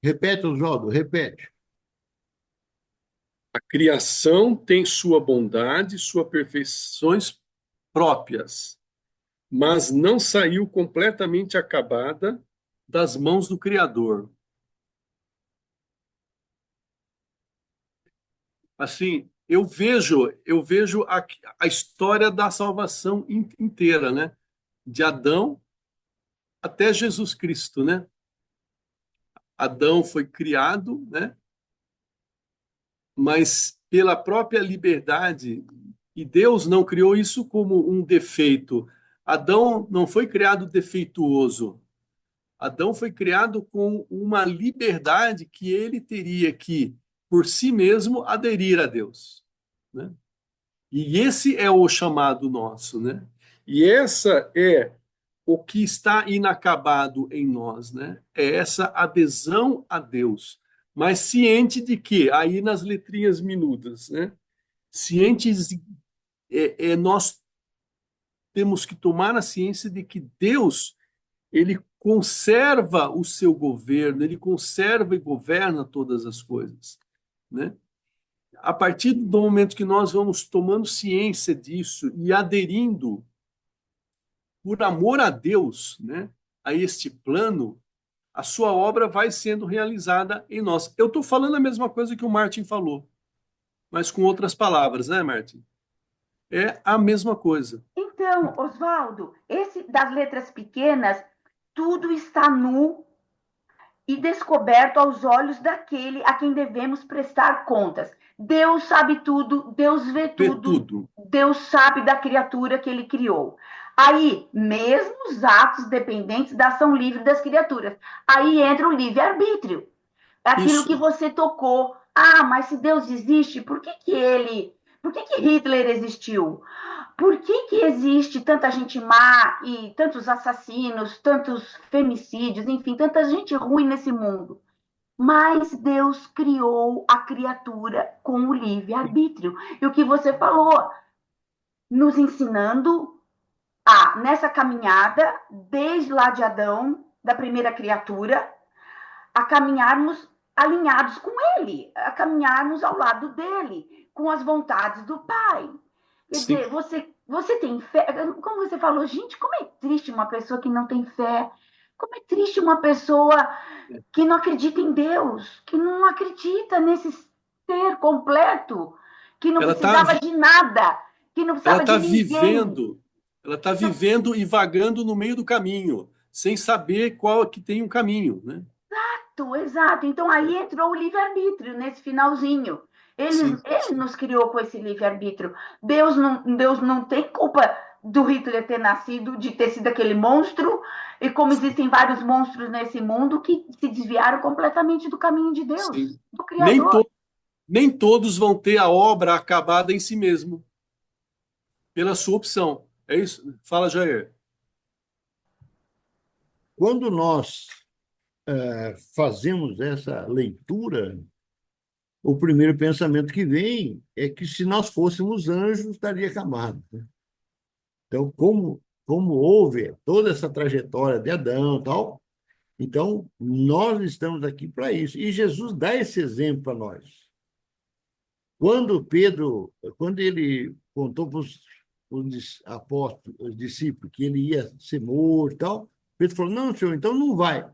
Repete, Oswaldo, repete. A criação tem sua bondade e suas perfeições próprias, mas não saiu completamente acabada das mãos do Criador. Assim, eu vejo a história da salvação inteira, né? De Adão até Jesus Cristo, né? Adão foi criado, né? Mas pela própria liberdade, e Deus não criou isso como um defeito. Adão não foi criado defeituoso. Adão foi criado com uma liberdade que ele teria que, por si mesmo, aderir a Deus, né? E esse é o chamado nosso, né? E essa é o que está inacabado em nós, né? É essa adesão a Deus, mas ciente de que, aí nas letrinhas miúdas, né? Cientes, nós temos que tomar a ciência de que Deus, ele conserva o seu governo, ele conserva e governa todas as coisas, né? A partir do momento que nós vamos tomando ciência disso e aderindo por amor a Deus, né, a este plano, a sua obra vai sendo realizada em nós. Eu estou falando a mesma coisa que o Martin falou, mas com outras palavras, né, Martin? É a mesma coisa. Então, Oswaldo, esse das letras pequenas, tudo está nu e descoberto aos olhos daquele a quem devemos prestar contas. Deus sabe tudo, Deus vê Vê tudo, tudo. Deus sabe da criatura que ele criou. Aí, mesmo os atos dependentes da ação livre das criaturas, aí entra o livre-arbítrio. Aquilo que Isso. você tocou. Ah, mas se Deus existe, por que Hitler existiu? Por que existe tanta gente má e tantos assassinos, tantos femicídios, enfim, tanta gente ruim nesse mundo? Mas Deus criou a criatura com o livre-arbítrio. E o que você falou, nos ensinando nessa caminhada, desde lá de Adão, da primeira criatura, a caminharmos alinhados com Ele, a caminharmos ao lado dele, com as vontades do Pai. Quer Sim. dizer, você tem fé? Como você falou, gente, como é triste uma pessoa que não tem fé. Como é triste uma pessoa que não acredita em Deus, que não acredita nesse ser completo, que não Ela está precisava de nada, que não ela precisava de tá ninguém. vivendo, ela tá vivendo e vagando no meio do caminho, sem saber qual que tem um caminho, né? Exato. Então aí entrou o livre-arbítrio nesse finalzinho. Ele, Sim, ele nos criou com esse livre-arbítrio. Deus não tem culpa do Hitler ter nascido, de ter sido aquele monstro, e como existem vários monstros nesse mundo que se desviaram completamente do caminho de Deus, sim. do Nem, Criador. to, nem todos vão ter a obra acabada em si mesmo, pela sua opção. É isso? Fala, Jair. Quando nós fazemos essa leitura, o primeiro pensamento que vem é que se nós fôssemos anjos, estaria acabado, né? Então, como houve toda essa trajetória de Adão e tal, então nós estamos aqui para isso. E Jesus dá esse exemplo para nós. Quando ele contou para os apóstolos, os discípulos, que ele ia ser morto e tal, Pedro falou: Não, senhor, então não vai.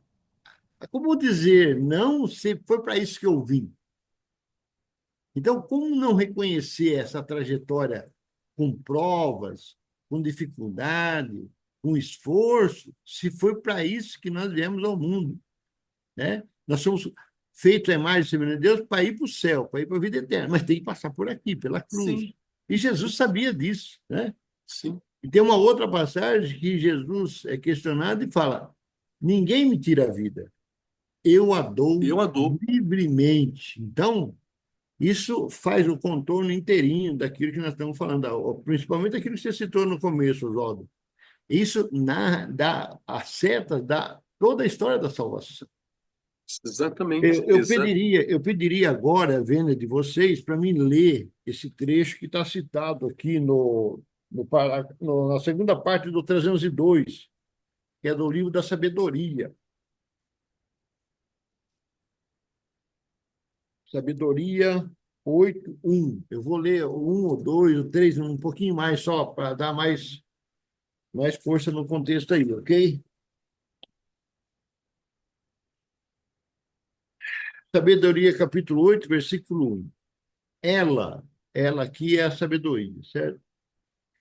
Como dizer não se foi para isso que eu vim? Então, como não reconhecer essa trajetória com provas, com dificuldade, com esforço, se foi para isso que nós viemos ao mundo, né? Nós somos feitos à imagem e semelhança de Deus para ir para o céu, para ir para a vida eterna, mas tem que passar por aqui, pela cruz. Sim, E Jesus sabia disso, né? sim. E tem uma outra passagem que Jesus é questionado e fala: Ninguém me tira a vida, eu a dou Eu a dou. livremente. Então, isso faz o contorno inteirinho daquilo que nós estamos falando, principalmente daquilo que você citou no começo, Oswaldo. Isso dá a seta da toda a história da salvação. Exatamente, Eu pediria agora, Vênia, de vocês, para mim ler esse trecho que está citado aqui na segunda parte do 302, que é do livro da sabedoria. Sabedoria 8:1. Eu vou ler o 1, o 2, o 3, um pouquinho mais só, para dar mais força no contexto aí, ok? Sabedoria, capítulo 8, versículo 1. Ela aqui é a sabedoria, certo?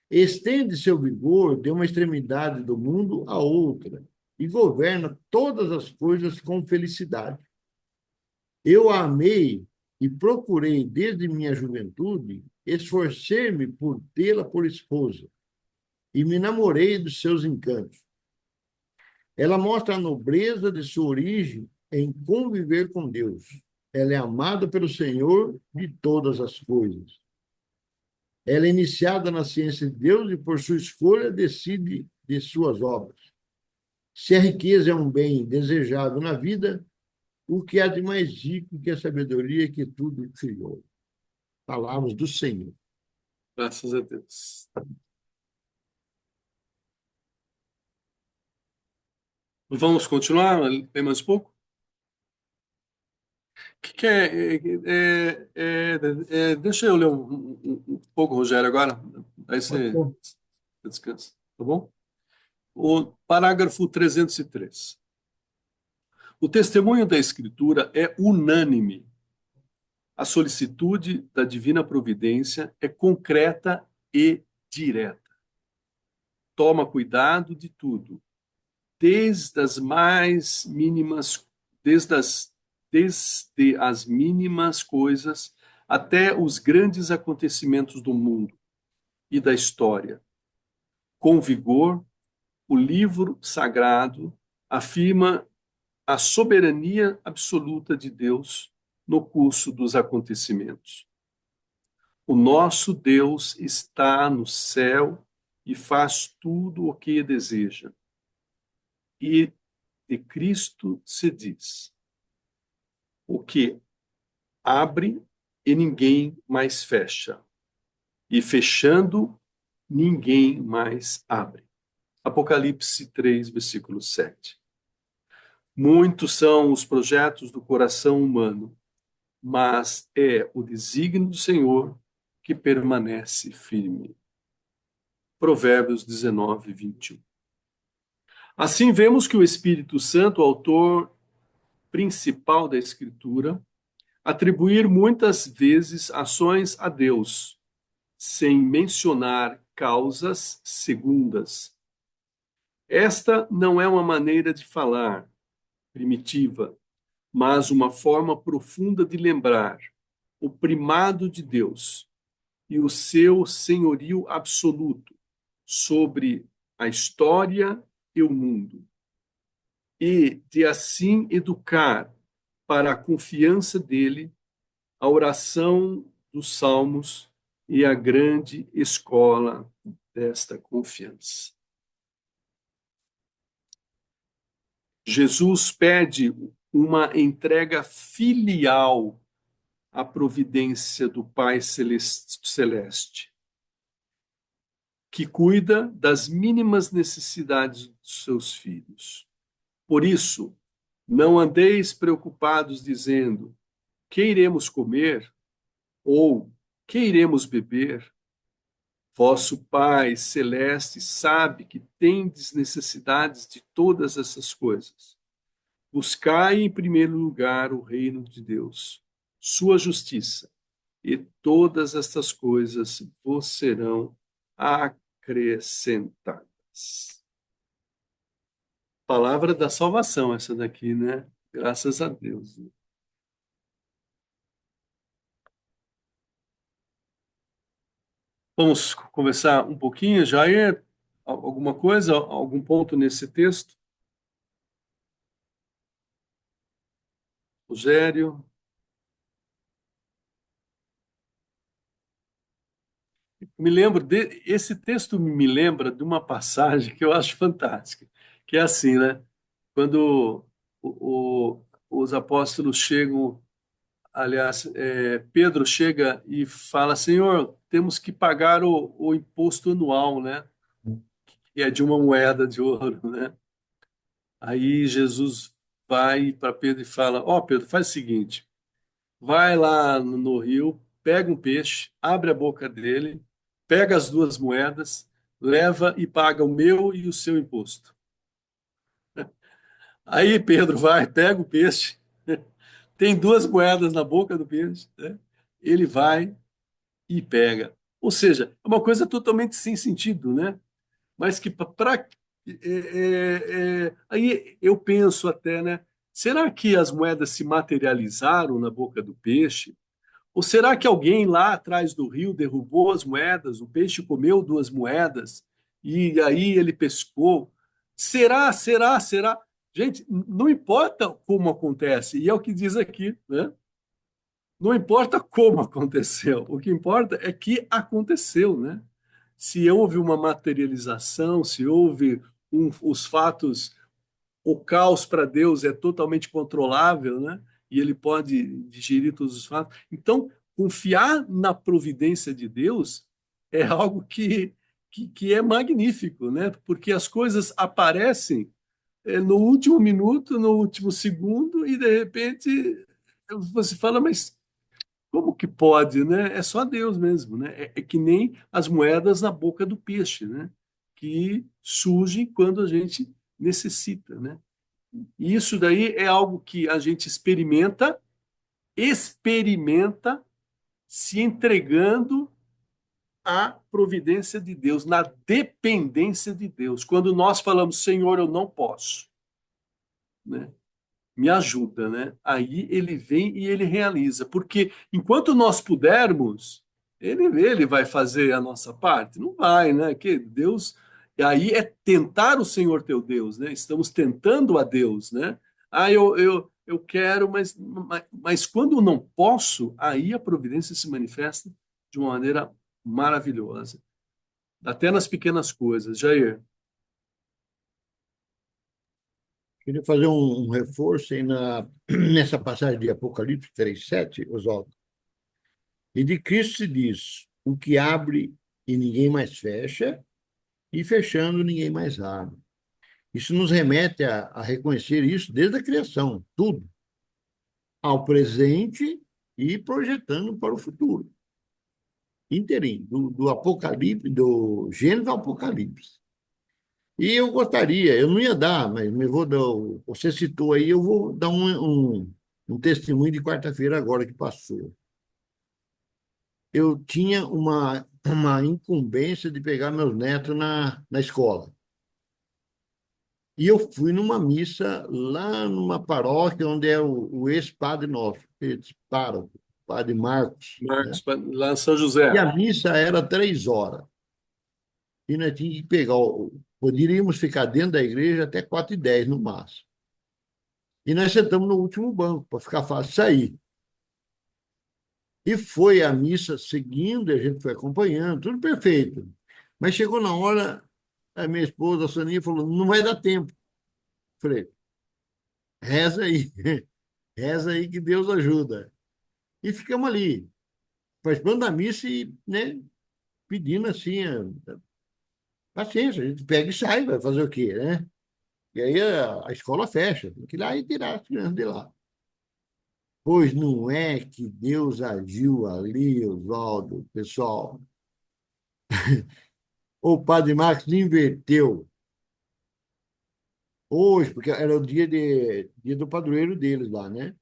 Estende seu vigor de uma extremidade do mundo à outra e governa todas as coisas com felicidade. Eu a amei e procurei desde minha juventude esforcei-me por tê-la por esposa e me namorei dos seus encantos. Ela mostra a nobreza de sua origem em conviver com Deus. Ela é amada pelo Senhor de todas as coisas. Ela é iniciada na ciência de Deus e, por sua escolha, decide de suas obras. Se a riqueza é um bem desejado na vida, o que há de mais rico que a sabedoria que tudo criou? Palavras do Senhor. Graças a Deus. Vamos continuar? Tem mais um pouco? Que deixa eu ler um pouco, Rogério, agora. Aí você descansa, tá bom? O parágrafo 303. O testemunho da Escritura é unânime. A solicitude da divina providência é concreta e direta. Toma cuidado de tudo, desde as mais mínimas, desde as mínimas coisas até os grandes acontecimentos do mundo e da história. Com vigor, o livro sagrado afirma a soberania absoluta de Deus no curso dos acontecimentos. O nosso Deus está no céu e faz tudo o que deseja. E de Cristo se diz: o que abre e ninguém mais fecha, e fechando, ninguém mais abre. Apocalipse 3, versículo 7. Muitos são os projetos do coração humano, mas é o desígnio do Senhor que permanece firme. Provérbios 19, 21. Assim, vemos que o Espírito Santo, autor principal da Escritura, atribuir muitas vezes ações a Deus, sem mencionar causas segundas. Esta não é uma maneira de falar primitiva, mas uma forma profunda de lembrar o primado de Deus e o seu senhorio absoluto sobre a história e o mundo, e de assim educar para a confiança dele a oração dos salmos e a grande escola desta confiança. Jesus pede uma entrega filial à providência do Pai Celeste, que cuida das mínimas necessidades dos seus filhos. Por isso, não andeis preocupados dizendo: que iremos comer? Ou que iremos beber? Vosso Pai Celeste sabe que tendes necessidades de todas essas coisas. Buscai em primeiro lugar o reino de Deus, sua justiça, e todas estas coisas vos serão acrescentadas. Palavra da salvação essa daqui, né? Graças a Deus. Vamos conversar um pouquinho, Jair? Alguma coisa, algum ponto nesse texto? Rogério? Esse texto me lembra de uma passagem que eu acho fantástica, que é assim, né? Quando os apóstolos chegam, aliás, Pedro chega e fala: Senhor, temos que pagar o imposto anual, né? Que é de uma moeda de ouro, né? Aí Jesus vai para Pedro e fala: Ó, Pedro, faz o seguinte, vai lá no rio, pega um peixe, abre a boca dele, pega as duas moedas, leva e paga o meu e o seu imposto. Aí Pedro vai, pega o peixe, tem duas moedas na boca do peixe, né? Ele vai e pega. Ou seja, é uma coisa totalmente sem sentido, né? Mas que para. Aí eu penso até, né? Será que as moedas se materializaram na boca do peixe? Ou será que alguém lá atrás do rio derrubou as moedas, o peixe comeu duas moedas e aí ele pescou? Será? Gente, não importa como acontece, e é o que diz aqui, né? Não importa como aconteceu, o que importa é que aconteceu, né? Se houve uma materialização, se houve os fatos, o caos para Deus é totalmente controlável, né? E ele pode digerir todos os fatos. Então, confiar na providência de Deus é algo que é magnífico, né? Porque as coisas aparecem no último minuto, no último segundo, e de repente você fala, mas como que pode, né? É só Deus mesmo, né? É que nem as moedas na boca do peixe, né? Que surgem quando a gente necessita, né? E isso daí é algo que a gente experimenta se entregando à providência de Deus, na dependência de Deus. Quando nós falamos, Senhor, eu não posso, né? Me ajuda, né? Aí ele vem e ele realiza, porque enquanto nós pudermos, ele vai fazer a nossa parte? Não vai, né? Que Deus, e aí é tentar o Senhor teu Deus, né? Estamos tentando a Deus, né? Eu quero, mas quando eu não posso, aí a providência se manifesta de uma maneira maravilhosa, até nas pequenas coisas. Jair. Queria fazer um reforço aí nessa passagem de Apocalipse 3:7, Oswaldo. E de Cristo se diz: o que abre e ninguém mais fecha, e fechando ninguém mais abre. Isso nos remete a reconhecer isso desde a criação, tudo, ao presente e projetando para o futuro. Inteirinho, do Apocalipse, do Gênesis ao Apocalipse. E eu gostaria, eu não ia dar, mas me vou dar, você citou aí, eu vou dar um testemunho de quarta-feira agora que passou. Eu tinha uma incumbência de pegar meus netos na escola. E eu fui numa missa lá numa paróquia onde é o ex-padre nosso, pároco, padre Marcos, né? Marcos, lá em São E José. a missa era 3 horas. E nós tínhamos que pegar, poderíamos ficar dentro da igreja até 4:10 no máximo. E nós sentamos no último banco, para ficar fácil sair. E foi a missa seguindo, a gente foi acompanhando, tudo perfeito. Mas chegou na hora, a minha esposa, a Soninha, falou: não vai dar tempo. Falei: reza aí, reza aí que Deus ajuda. E ficamos ali, participando da missa e, né, pedindo assim, paciência, a gente pega e sai, vai fazer o quê, né? E aí a escola fecha, tem que ir lá e tirar as crianças de lá. Pois não é que Deus agiu ali, Oswaldo, pessoal. O padre Marcos inverteu hoje, porque era o dia do padroeiro deles lá, né?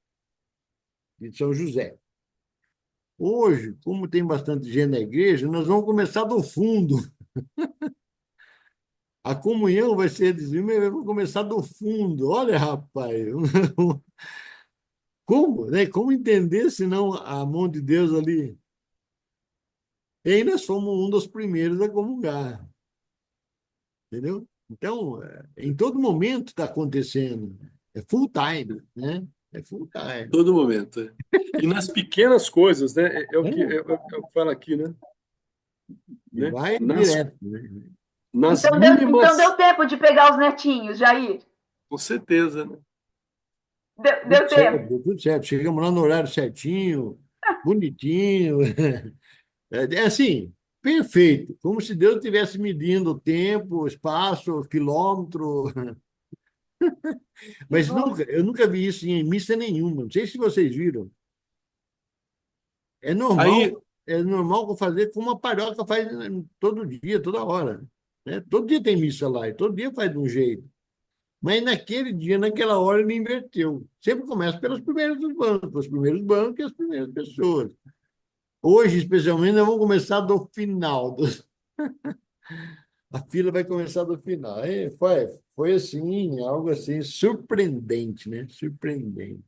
De São José. Hoje, como tem bastante gente na igreja, nós vamos começar do fundo. A comunhão vai ser dizimida, mas vamos começar do fundo. Olha, rapaz, como, né? Como entender senão a mão de Deus ali? E aí nós fomos um dos primeiros a comungar, entendeu? Então, em todo momento está acontecendo. É full time, né? É full time. Todo momento. É. E nas pequenas coisas, né? É o que eu falo aqui, né? E Né? vai Nas, direto, né? nas Então deu mínimas, tempo de pegar os netinhos, Jair? com certeza, né? Deu Tudo certo, tempo. deu tudo certo. Chegamos lá no horário certinho, bonitinho. É assim, perfeito. Como se Deus estivesse medindo o tempo, o espaço, o quilômetro. Que Mas bom. eu nunca vi isso em missa nenhuma. Não sei se vocês viram. É Aí, normal, é normal fazer como uma paróquia faz todo dia, toda hora. Né? Todo dia tem missa lá, e todo dia faz de um jeito. Mas naquele dia, naquela hora, ele inverteu. Sempre começa pelos primeiros dos bancos, os primeiros bancos e as primeiras pessoas. Hoje, especialmente, nós vamos começar do final. A fila vai começar do final. Foi assim, algo assim, surpreendente, né? Surpreendente.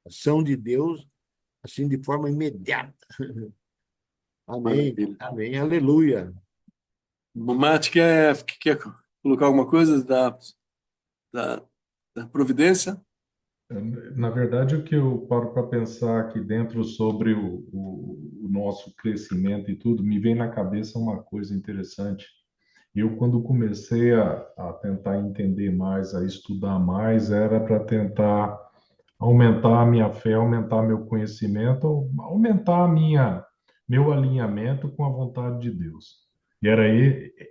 Ação de Deus, assim, de forma imediata. Amém, maravilha. amém, aleluia. O Mate quer colocar alguma coisa da, da providência? Na verdade, o que eu paro para pensar aqui dentro sobre o nosso crescimento e tudo, me vem na cabeça uma coisa interessante. Eu, quando comecei a tentar entender mais, a estudar mais, era para tentar aumentar a minha fé, aumentar meu conhecimento, aumentar meu alinhamento com a vontade de Deus. E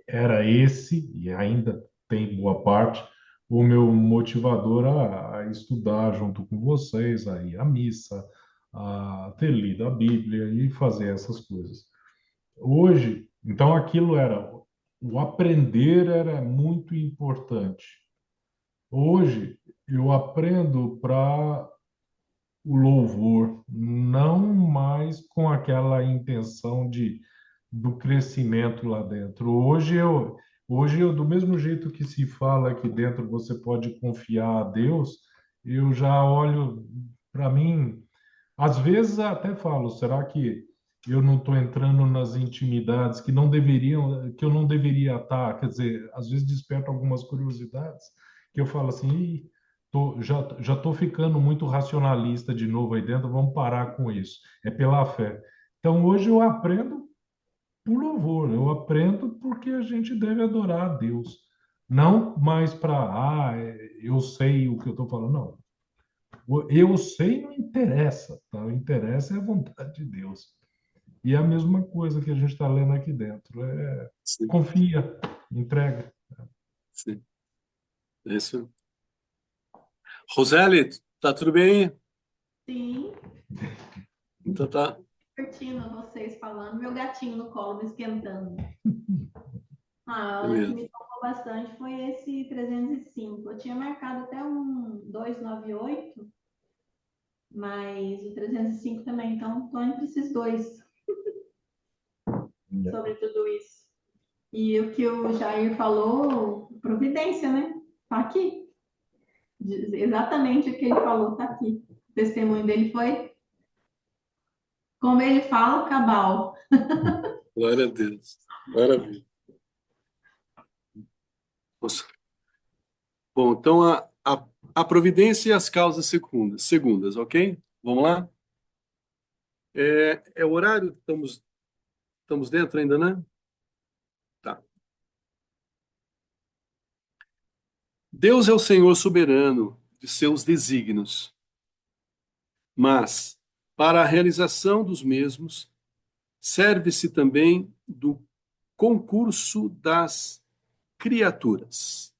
era esse, e ainda tem boa parte, o meu motivador a estudar junto com vocês, a ir à missa, a ter lido a Bíblia e fazer essas coisas. Hoje, então o aprender era muito importante. Hoje, eu aprendo para o louvor, não mais com aquela intenção do crescimento lá dentro. Hoje eu, do mesmo jeito que se fala que dentro você pode confiar a Deus, eu já olho para mim, às vezes até falo, será que eu não estou entrando nas intimidades que eu não deveria estar? Quer dizer, às vezes desperta algumas curiosidades que eu falo assim, "Ih, já estou ficando muito racionalista de novo aí dentro, vamos parar com isso. É pela fé. Então hoje eu aprendo por louvor, eu aprendo porque a gente deve adorar a Deus. Não mais para, eu sei o que eu estou falando. Não. Eu sei não interessa, tá? O interessa é a vontade de Deus. E é a mesma coisa que a gente está lendo aqui dentro. Sim, Confia, entrega. sim. É isso. Roseli, tá tudo bem? Sim, Então tá. curtindo vocês falando. Meu gatinho no colo me esquentando. O que Beleza. me tocou bastante foi esse 305. Eu tinha marcado até um 298, mas o 305 também. Então, estou entre esses dois sobre tudo isso. E o que o Jair falou, providência, né? Tá aqui. Exatamente o que ele falou, tá aqui. O testemunho dele foi, como ele fala, cabal. Glória a Deus. Maravilha. Nossa. Bom, então a providência e as causas segundas, ok? Vamos lá? É o horário? Estamos dentro ainda, né? Tá. Deus é o Senhor soberano de seus desígnios, mas, para a realização dos mesmos, serve-se também do concurso das criaturas.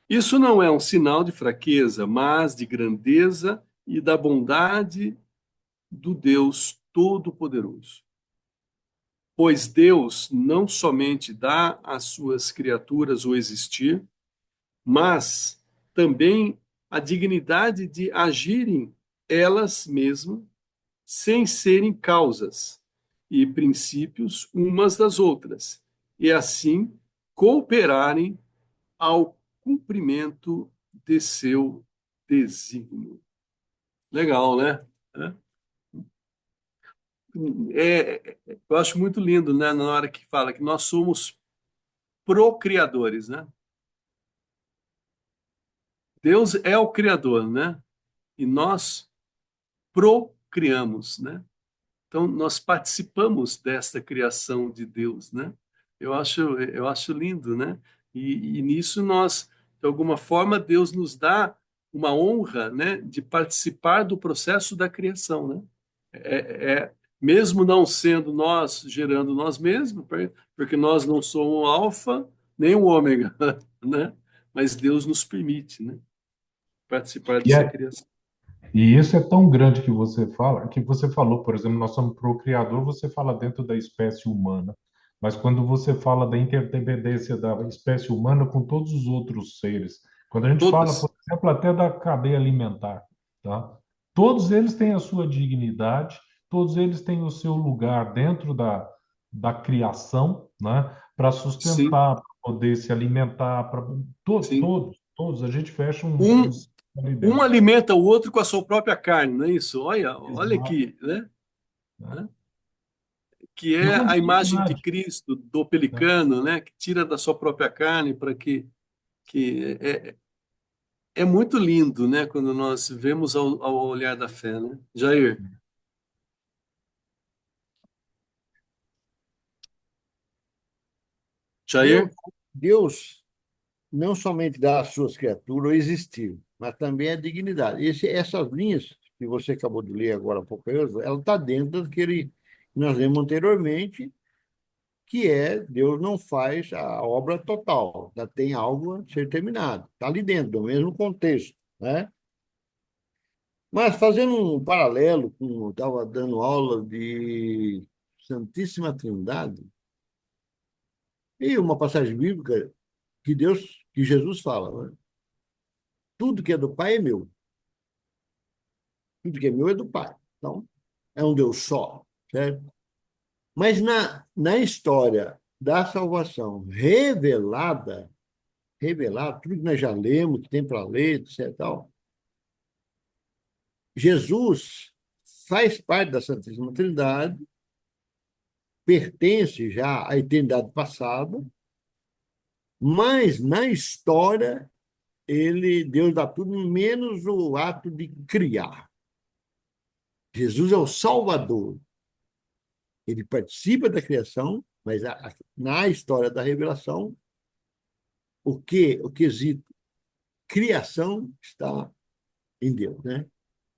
Isso não é um sinal de fraqueza, mas de grandeza e da bondade do Deus Todo-Poderoso. Pois Deus não somente dá às suas criaturas o existir, mas também a dignidade de agirem elas mesmas sem serem causas e princípios umas das outras, e assim cooperarem ao cumprimento de seu desígnio. Legal, né? Eu acho muito lindo, né, na hora que fala que nós somos procriadores, né? Deus é o criador, né? E nós procriamos, né? Então nós participamos desta criação de Deus, né? Eu acho lindo, né? E nisso nós, de alguma forma, Deus nos dá uma honra, né, de participar do processo da criação, né? Mesmo não sendo nós gerando nós mesmos, porque nós não somos o alfa nem o ômega, né? Mas Deus nos permite, né, participar E, dessa é, criação. e isso é tão grande que você falou, por exemplo, nós somos procriador, você fala dentro da espécie humana, mas quando você fala da interdependência da espécie humana com todos os outros seres, quando a gente fala, por Todas, exemplo, até da cadeia alimentar, tá? Todos eles têm a sua dignidade, todos eles têm o seu lugar dentro da criação, né? Para sim, sustentar, para poder se alimentar, sim. todos, a gente fecha um Um, ciclo ali um dentro. alimenta o outro com a sua própria carne, não é isso? Olha Exato, aqui, né? né? Né? Que E é com a imagem de dignidade, Cristo, do né? pelicano, né? Que tira da sua própria carne para que é muito lindo, né? Quando nós vemos ao olhar da fé, né? Jair, Deus, Jair, Deus não somente dá às suas criaturas o existir, mas também a dignidade. Essas linhas que você acabou de ler agora há pouco, ela está dentro daquele que nós lemos anteriormente, que é Deus não faz a obra total, ainda tem algo a ser terminado. Está ali dentro, do mesmo contexto, né? Mas fazendo um paralelo com eu estava dando aula de Santíssima Trindade, e uma passagem bíblica que Jesus fala, né? Tudo que é do Pai é meu, tudo que é meu é do Pai. Então, é um Deus só, certo? Mas na história da salvação revelada, tudo que nós já lemos, que tem para ler, etc. Tal, Jesus faz parte da Santíssima Trindade, pertence já à eternidade passada, mas na história Deus dá tudo menos o ato de criar. Jesus é o Salvador. Ele participa da criação, mas na história da revelação, o quesito criação está em Deus, né?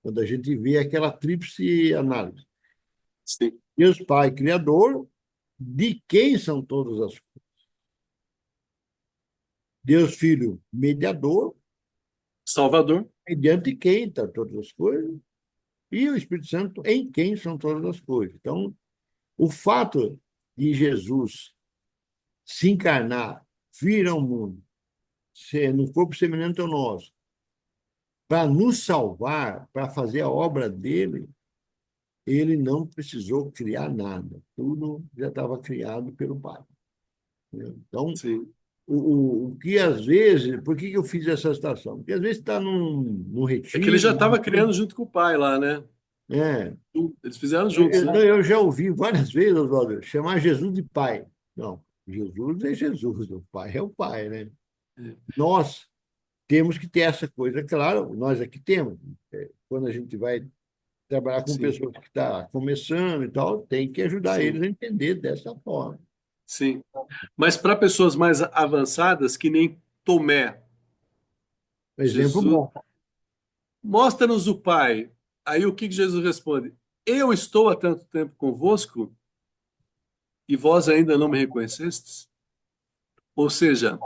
Quando a gente vê aquela tríplice análise. Sim. Deus Pai Criador, de quem são todas as coisas? Deus Filho Mediador, Salvador. mediante quem estão todas as coisas? E o Espírito Santo, em quem são todas as coisas. Então, o fato de Jesus se encarnar, vir ao mundo, ser no corpo semelhante ao nosso, para nos salvar, para fazer a obra dele, ele não precisou criar nada. Tudo já estava criado pelo Pai. Então, Sim. o que às vezes... Por que eu fiz essa citação? Porque às vezes está num É que ele já retiro... estava criando junto com o pai lá, né? É, Eles fizeram juntos, né? eu já ouvi várias vezes, Oswaldo, chamar Jesus de Pai. Não, Jesus é Jesus, o Pai é o Pai, né? É. Nós temos que ter essa coisa, claro, nós aqui temos. Quando a gente vai trabalhar com Sim, pessoas que estão começando e tal, tem que ajudar sim, eles a entender dessa forma. sim. Mas para pessoas mais avançadas, que nem Tomé, Exemplo Jesus, bom. mostra-nos o Pai. Aí o que Jesus responde? Eu estou há tanto tempo convosco e vós ainda não me reconhecestes? Ou seja,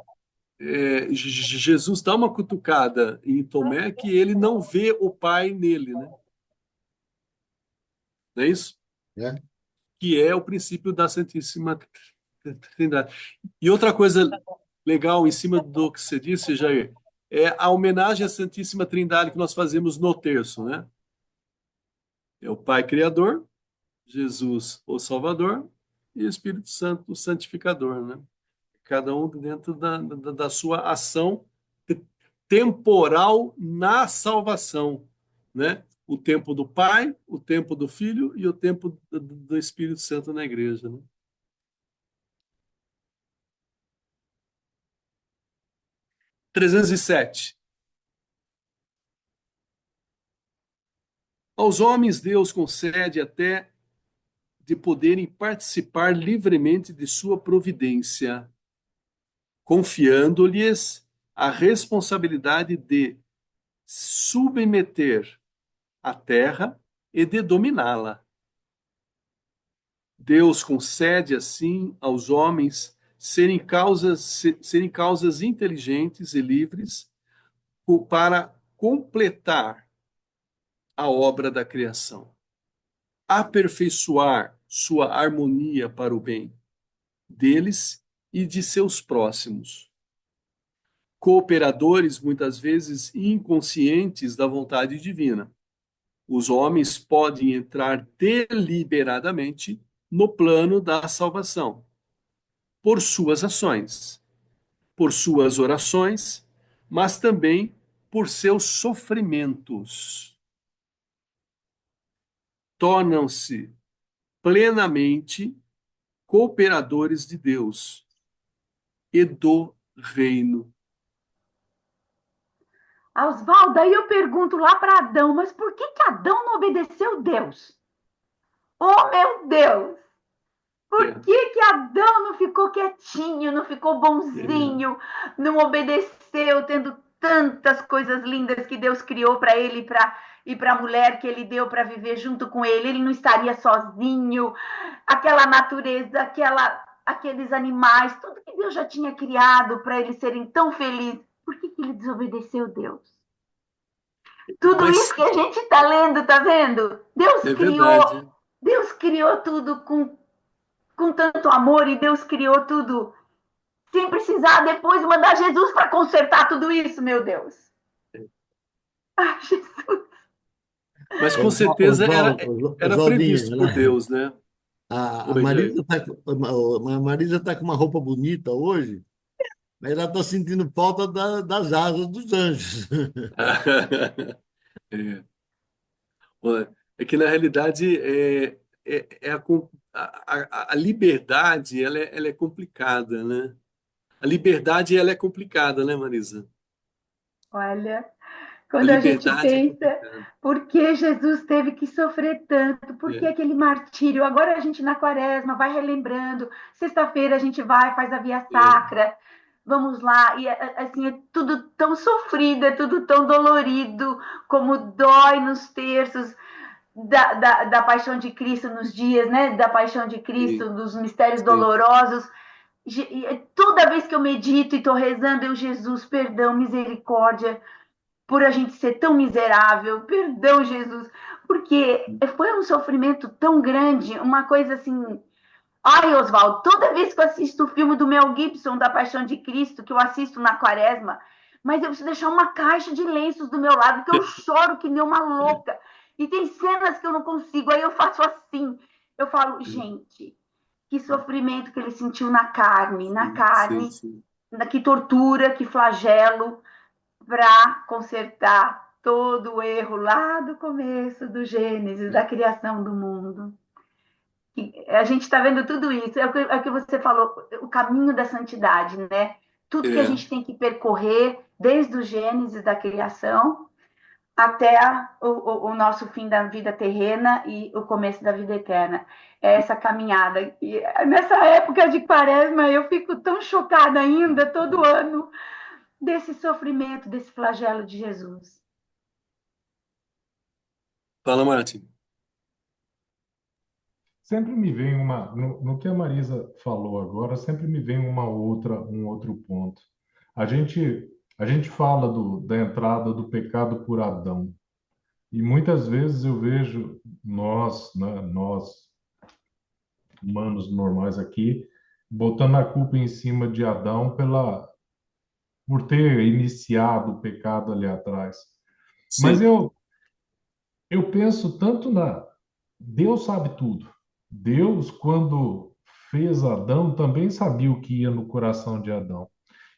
Jesus dá uma cutucada em Tomé que ele não vê o Pai nele, né? Não é isso? Né? Que é o princípio da Santíssima Trindade. E outra coisa legal em cima do que você disse, Jair, é a homenagem à Santíssima Trindade que nós fazemos no terço, né? É o Pai Criador, Jesus, o Salvador, e o Espírito Santo, o Santificador, né? Cada um dentro da sua ação temporal na salvação, né? O tempo do Pai, o tempo do Filho e o tempo do Espírito Santo na igreja, né? 307. Aos homens Deus concede até de poderem participar livremente de sua providência, confiando-lhes a responsabilidade de submeter a terra e de dominá-la. Deus concede assim aos homens serem causas inteligentes e livres para completar a obra da criação, aperfeiçoar sua harmonia para o bem deles e de seus próximos. Cooperadores, muitas vezes inconscientes da vontade divina, os homens podem entrar deliberadamente no plano da salvação, por suas ações, por suas orações, mas também por seus sofrimentos. Tornam-se plenamente cooperadores de Deus e do reino. Oswaldo, aí eu pergunto lá para Adão, mas por que Adão não obedeceu Deus? Oh, meu Deus! Por que Adão não ficou quietinho, não ficou bonzinho, não obedeceu, tendo tantas coisas lindas que Deus criou para ele e para a mulher que ele deu para viver junto com ele? Ele não estaria sozinho, aquela natureza, aqueles animais, tudo que Deus já tinha criado para eles serem tão felizes. Por que ele desobedeceu Deus? Tudo Mas isso que a gente está lendo, tá vendo? é verdade. Deus criou tudo com tanto amor e Deus criou tudo sem precisar depois mandar Jesus para consertar tudo isso, meu Deus. Ai, Jesus. Mas com certeza era Oswaldinho, previsto por Deus, né? a Oi, Jair. Marisa tá com uma roupa bonita hoje, mas ela está sentindo falta das asas dos anjos. É. É que na realidade a liberdade ela é complicada, né? A liberdade ela é complicada, né, Marisa? Olha, A quando a gente liberdade é pensa complicada. por que Jesus teve que sofrer tanto, por que É, aquele martírio, agora a gente na quaresma vai relembrando, sexta-feira a gente vai, faz a via é, sacra, vamos lá, e assim, é tudo tão sofrido, é tudo tão dolorido, como dói nos terços da paixão de Cristo, nos dias, né, da paixão de sim, Cristo, dos mistérios sim. dolorosos. Toda vez que eu medito e estou rezando, eu, Jesus, perdão, misericórdia, por a gente ser tão miserável, perdão, Jesus, porque foi um sofrimento tão grande, uma coisa assim. Ai, Oswaldo, toda vez que eu assisto o filme do Mel Gibson, da Paixão de Cristo, que eu assisto na Quaresma, mas eu preciso deixar uma caixa de lenços do meu lado, porque eu choro que nem uma louca. E tem cenas que eu não consigo, aí eu faço assim. Eu falo, gente, que sofrimento que ele sentiu na Sim, sim, carne, sim. que tortura, que flagelo, para consertar todo o erro lá do começo do Gênesis, da criação do mundo. A gente está vendo tudo isso, é o que você falou, o caminho da santidade, né? Tudo que a É, gente tem que percorrer, desde o Gênesis da criação até o nosso fim da vida terrena e o começo da vida eterna. É essa caminhada. E nessa época de Quaresma, eu fico tão chocada ainda, todo ano, desse sofrimento, desse flagelo de Jesus. fala, Martin. Sempre me vem no que a Marisa falou agora, sempre me vem um outro ponto. A gente fala da entrada do pecado por Adão. E muitas vezes eu vejo nós, né, nós humanos normais aqui, botando a culpa em cima de Adão por ter iniciado o pecado ali atrás. Mas Sim, eu penso tanto Deus sabe tudo. Deus, quando fez Adão, também sabia o que ia no coração de Adão.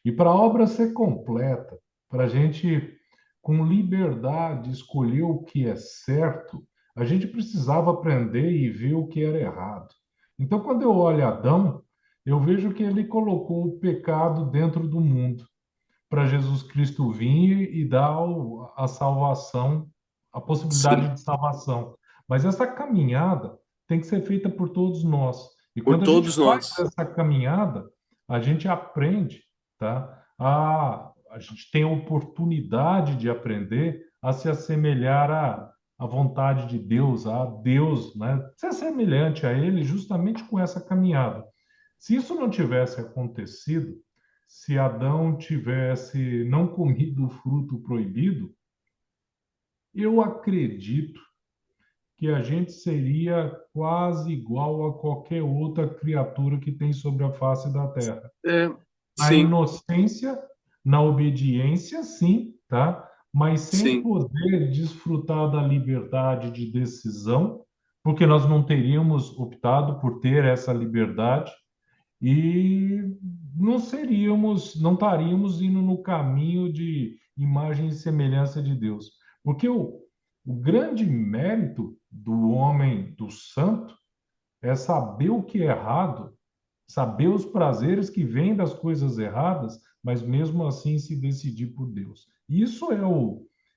E para a obra ser completa, para a gente, com liberdade, escolher o que é certo, a gente precisava aprender e ver o que era errado. Então, quando eu olho Adão, eu vejo que ele colocou o pecado dentro do mundo, para Jesus Cristo vir e dar a salvação, a possibilidade sim. de salvação. Mas essa caminhada tem que ser feita por todos nós. E Por quando a gente todos faz nós. essa caminhada, a gente aprende, tá? A gente tem a oportunidade de aprender a se assemelhar à vontade de Deus, a Deus, né? Ser semelhante a Ele justamente com essa caminhada. Se isso não tivesse acontecido, se Adão tivesse não comido o fruto proibido, eu acredito que a gente seria quase igual a qualquer outra criatura que tem sobre a face da terra. É, Na sim, inocência, na obediência, sim, tá? Mas sem sim. poder desfrutar da liberdade de decisão, porque nós não teríamos optado por ter essa liberdade e não estaríamos indo no caminho de imagem e semelhança de Deus. Porque o grande mérito do homem, do santo, é saber o que é errado, saber os prazeres que vêm das coisas erradas, mas mesmo assim se decidir por Deus. Isso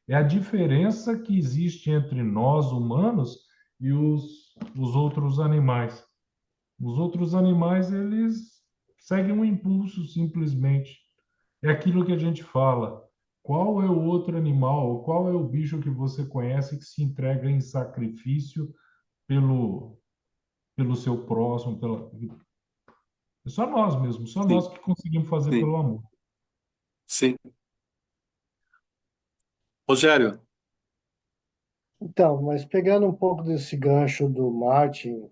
é a diferença que existe entre nós, humanos, e os outros animais. Os outros animais, eles seguem um impulso simplesmente. É aquilo que a gente fala. Qual é o outro animal, qual é o bicho que você conhece que se entrega em sacrifício pelo, pelo seu próximo? É só nós mesmos, só Sim, nós que conseguimos fazer sim, pelo amor. sim. Rogério, Então, mas pegando um pouco desse gancho do Martin,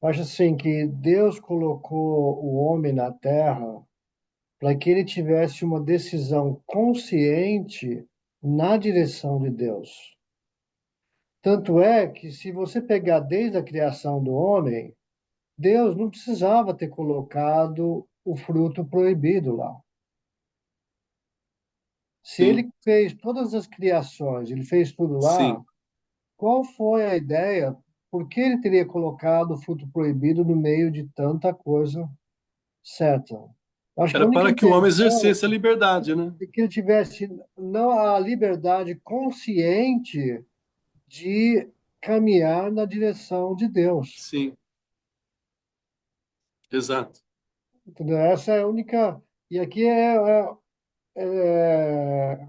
acho assim que Deus colocou o homem na Terra para que ele tivesse uma decisão consciente na direção de Deus. Tanto é que, se você pegar desde a criação do homem, Deus não precisava ter colocado o fruto proibido lá. Se sim, ele fez todas as criações, ele fez tudo lá, sim. qual foi a ideia? Por que ele teria colocado o fruto proibido no meio de tanta coisa certa? Acho que a Era única para que o homem intenção exercesse a liberdade, né? é que ele tivesse não a liberdade consciente de caminhar na direção de Deus. Sim, exato. Entendeu? Essa é a única. E aqui é, é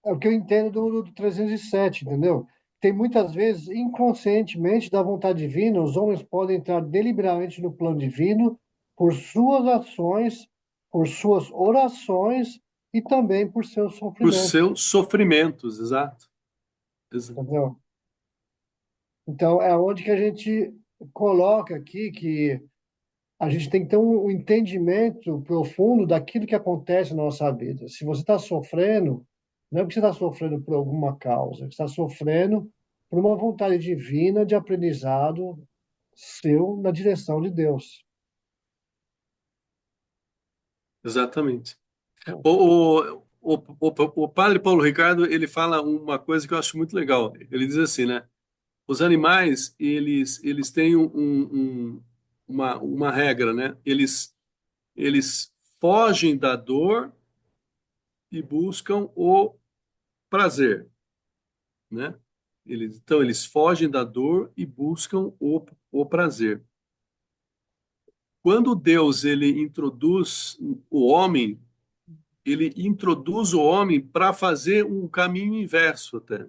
o que eu entendo do 307, entendeu? Tem muitas vezes, inconscientemente, da vontade divina, os homens podem entrar deliberadamente no plano divino por suas ações, por suas orações e também por seus Por sofrimentos, seus sofrimentos, exato. Exato. entendeu? Então, é onde que a gente coloca aqui que a gente tem que ter um entendimento profundo daquilo que acontece na nossa vida. Se você está sofrendo, não é porque você está sofrendo por alguma causa, você está sofrendo por uma vontade divina de aprendizado seu na direção de Deus. Exatamente. O padre Paulo Ricardo, ele fala uma coisa que eu acho muito legal. Ele diz assim, né? Os animais, eles têm uma regra, né? Eles fogem da dor e buscam o prazer, né? Então, eles fogem da dor e buscam o prazer. Quando Deus ele introduz o homem, ele introduz o homem para fazer um caminho inverso até,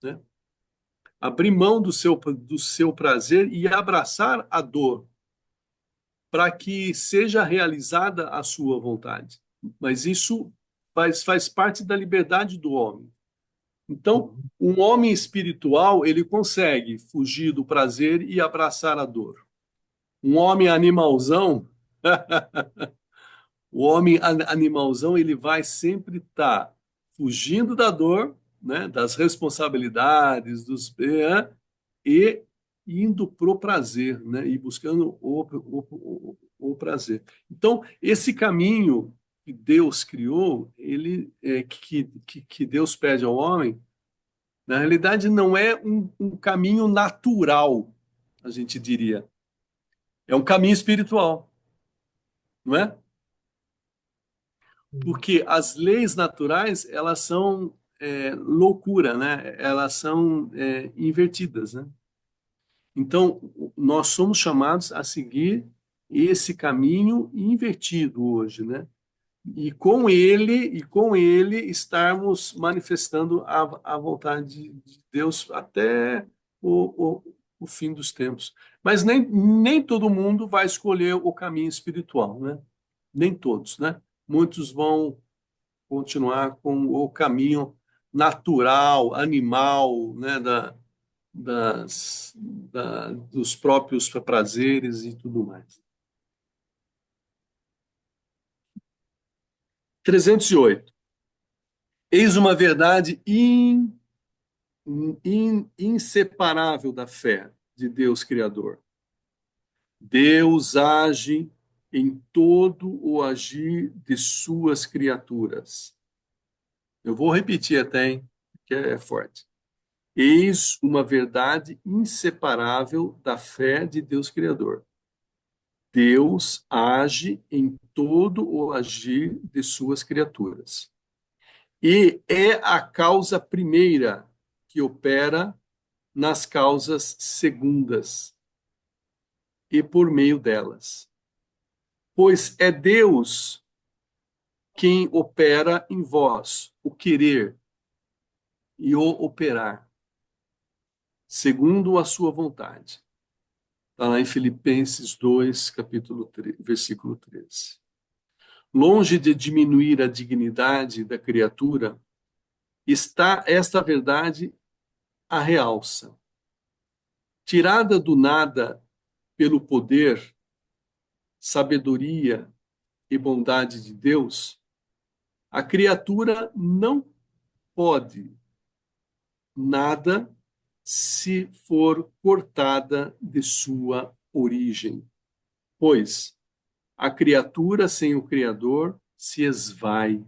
né? Abrir mão do seu prazer e abraçar a dor, para que seja realizada a sua vontade. Mas isso faz parte da liberdade do homem. Então, um homem espiritual, ele consegue fugir do prazer e abraçar a dor. Um homem animalzão, o homem animalzão, ele vai sempre estar fugindo da dor, né, das responsabilidades, e indo pro prazer, né, e buscando o prazer. Então, esse caminho que Deus criou, que Deus pede ao homem, na realidade não é um caminho natural, a gente diria. É um caminho espiritual, não é? Porque as leis naturais, elas são loucura, né? Elas são invertidas, né? Então, nós somos chamados a seguir esse caminho invertido hoje, né? E com ele estarmos manifestando a vontade de Deus até o fim dos tempos. Mas nem todo mundo vai escolher o caminho espiritual, né? Nem todos, né? Muitos vão continuar com o caminho natural, animal, né? Dos próprios prazeres e tudo mais. 308. Eis uma verdade inseparável da fé de Deus Criador. Deus age em todo o agir de suas criaturas. Eu vou repetir até, hein, que é forte. Eis uma verdade inseparável da fé de Deus Criador. Deus age em todo o agir de suas criaturas. E é a causa primeira que opera nas causas segundas e por meio delas. Pois é Deus quem opera em vós o querer e o operar, segundo a sua vontade. Está lá em Filipenses 2, capítulo 3, versículo 13. Longe de diminuir a dignidade da criatura, está esta verdade a realça. Tirada do nada pelo poder, sabedoria e bondade de Deus, a criatura não pode nada se for cortada de sua origem, pois a criatura sem o Criador se esvai.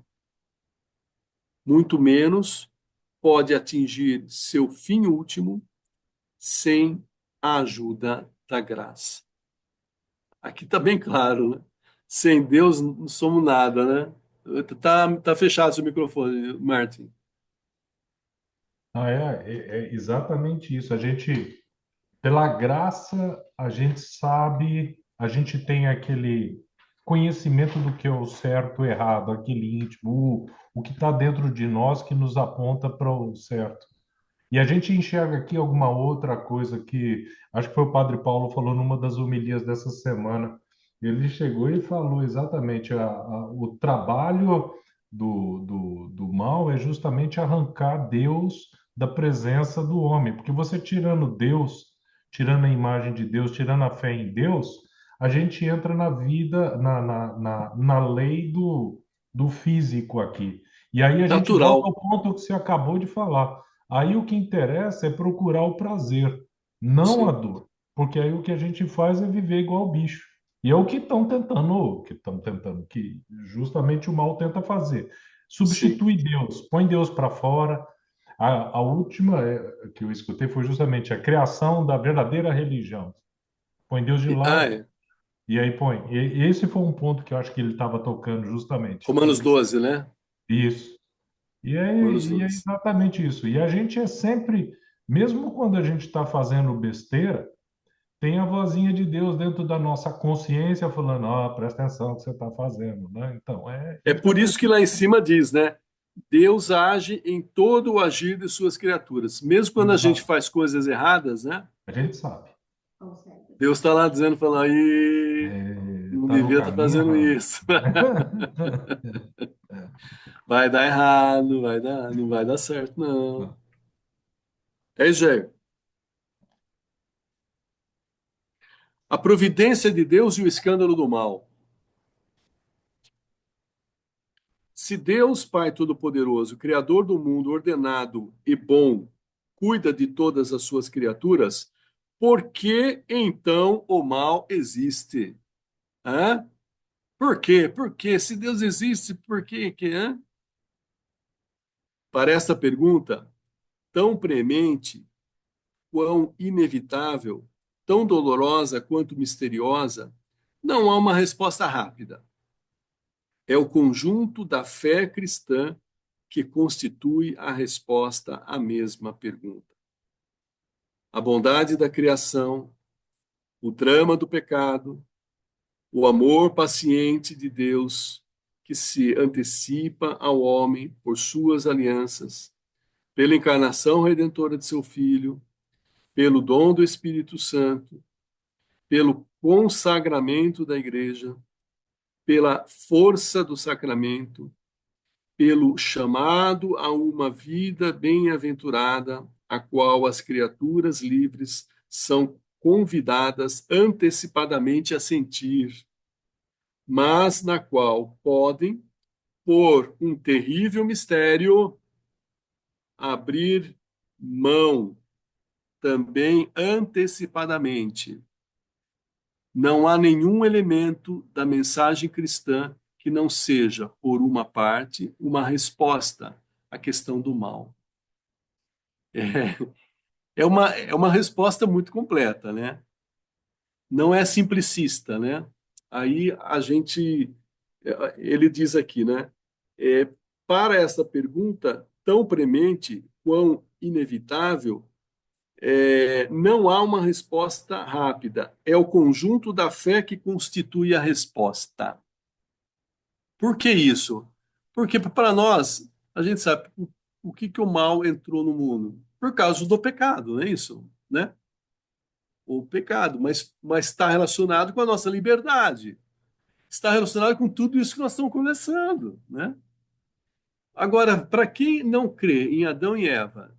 Muito menos pode atingir seu fim último sem a ajuda da graça. Aqui está bem claro, né? Sem Deus não somos nada, né? Tá fechado seu microfone, Martin. É exatamente isso. A gente, pela graça, a gente sabe, a gente tem aquele conhecimento do que é o certo, o errado, aquele íntimo, o que está dentro de nós que nos aponta para o certo. E a gente enxerga aqui alguma outra coisa que acho que foi o Padre Paulo falou numa das homilias dessa semana. Ele chegou e falou exatamente o trabalho do mal é justamente arrancar Deus da presença do homem, porque você tirando Deus, tirando a imagem de Deus, tirando a fé em Deus, a gente entra na vida, na lei do físico aqui. E aí a gente volta Natural. ao ponto que você acabou de falar. Aí o que interessa é procurar o prazer, não a Sim, dor. Porque aí o que a gente faz é viver igual bicho. E é o que estão tentando, que justamente o mal tenta fazer. sim. Substitui Deus, põe Deus para fora. A última que eu escutei foi justamente a criação da verdadeira religião. Põe Deus de lado É. e aí põe. E esse foi um ponto que eu acho que ele estava tocando justamente. Romanos 12, né? Isso. Romanos E é 12. exatamente isso. E a gente é sempre, mesmo quando a gente está fazendo besteira, tem a vozinha de Deus dentro da nossa consciência falando, presta atenção no que você está fazendo, né? Então, É isso é por isso que lá em cima diz, né? Deus age em todo o agir de suas criaturas. Mesmo quando a gente exato. faz coisas erradas, né? A gente sabe. Ou seja, Deus está lá dizendo, falando, aí, não Tá no devia estar caminho fazendo errado. isso. Vai dar errado, não vai dar certo, não. É isso aí. A providência de Deus e o escândalo do mal. Se Deus, Pai Todo-Poderoso, Criador do mundo, ordenado e bom, cuida de todas as suas criaturas, por que então o mal existe? Hã? Por quê? Por quê? Se Deus existe, por quê? Hã? Para esta pergunta, tão premente, quão inevitável, tão dolorosa quanto misteriosa, não há uma resposta rápida. É o conjunto da fé cristã que constitui a resposta à mesma pergunta. A bondade da criação, o drama do pecado, o amor paciente de Deus que se antecipa ao homem por suas alianças, pela encarnação redentora de seu Filho, pelo dom do Espírito Santo, pelo consagramento da Igreja, pela força do sacramento, pelo chamado a uma vida bem-aventurada, a qual as criaturas livres são convidadas antecipadamente a sentir, mas na qual podem, por um terrível mistério, abrir mão também antecipadamente. Não há nenhum elemento da mensagem cristã que não seja, por uma parte, uma resposta à questão do mal. É uma resposta muito completa, né? Não é simplicista, né? Aí a gente, ele diz aqui, né? É, para essa pergunta tão premente, quão inevitável, não há uma resposta rápida. É o conjunto da fé que constitui a resposta. Por que isso? Porque para nós, a gente sabe o que o mal entrou no mundo? Por causa do pecado, não é isso? Né? O pecado, mas está relacionado com a nossa liberdade. Está relacionado com tudo isso que nós estamos conversando, né? Agora, para quem não crê em Adão e Eva,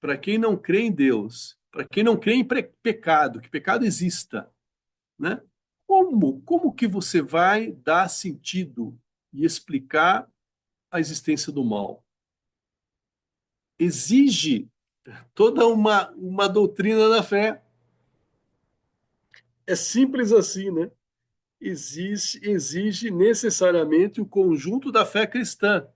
para quem não crê em Deus, para quem não crê em pecado, que pecado exista, né? Como que você vai dar sentido e explicar a existência do mal? Exige toda uma doutrina da fé. É simples assim, né? Exige necessariamente o conjunto da fé cristã,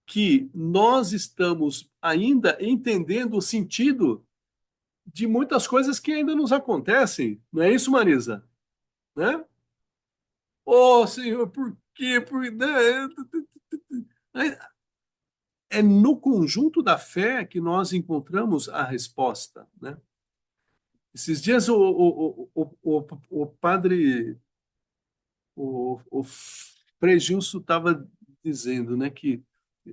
que nós estamos ainda entendendo o sentido de muitas coisas que ainda nos acontecem. Não é isso, Marisa? Né? Oh, Senhor, por quê? É no conjunto da fé que nós encontramos a resposta, né? Esses dias o padre o Frei Gilson estava dizendo, né, que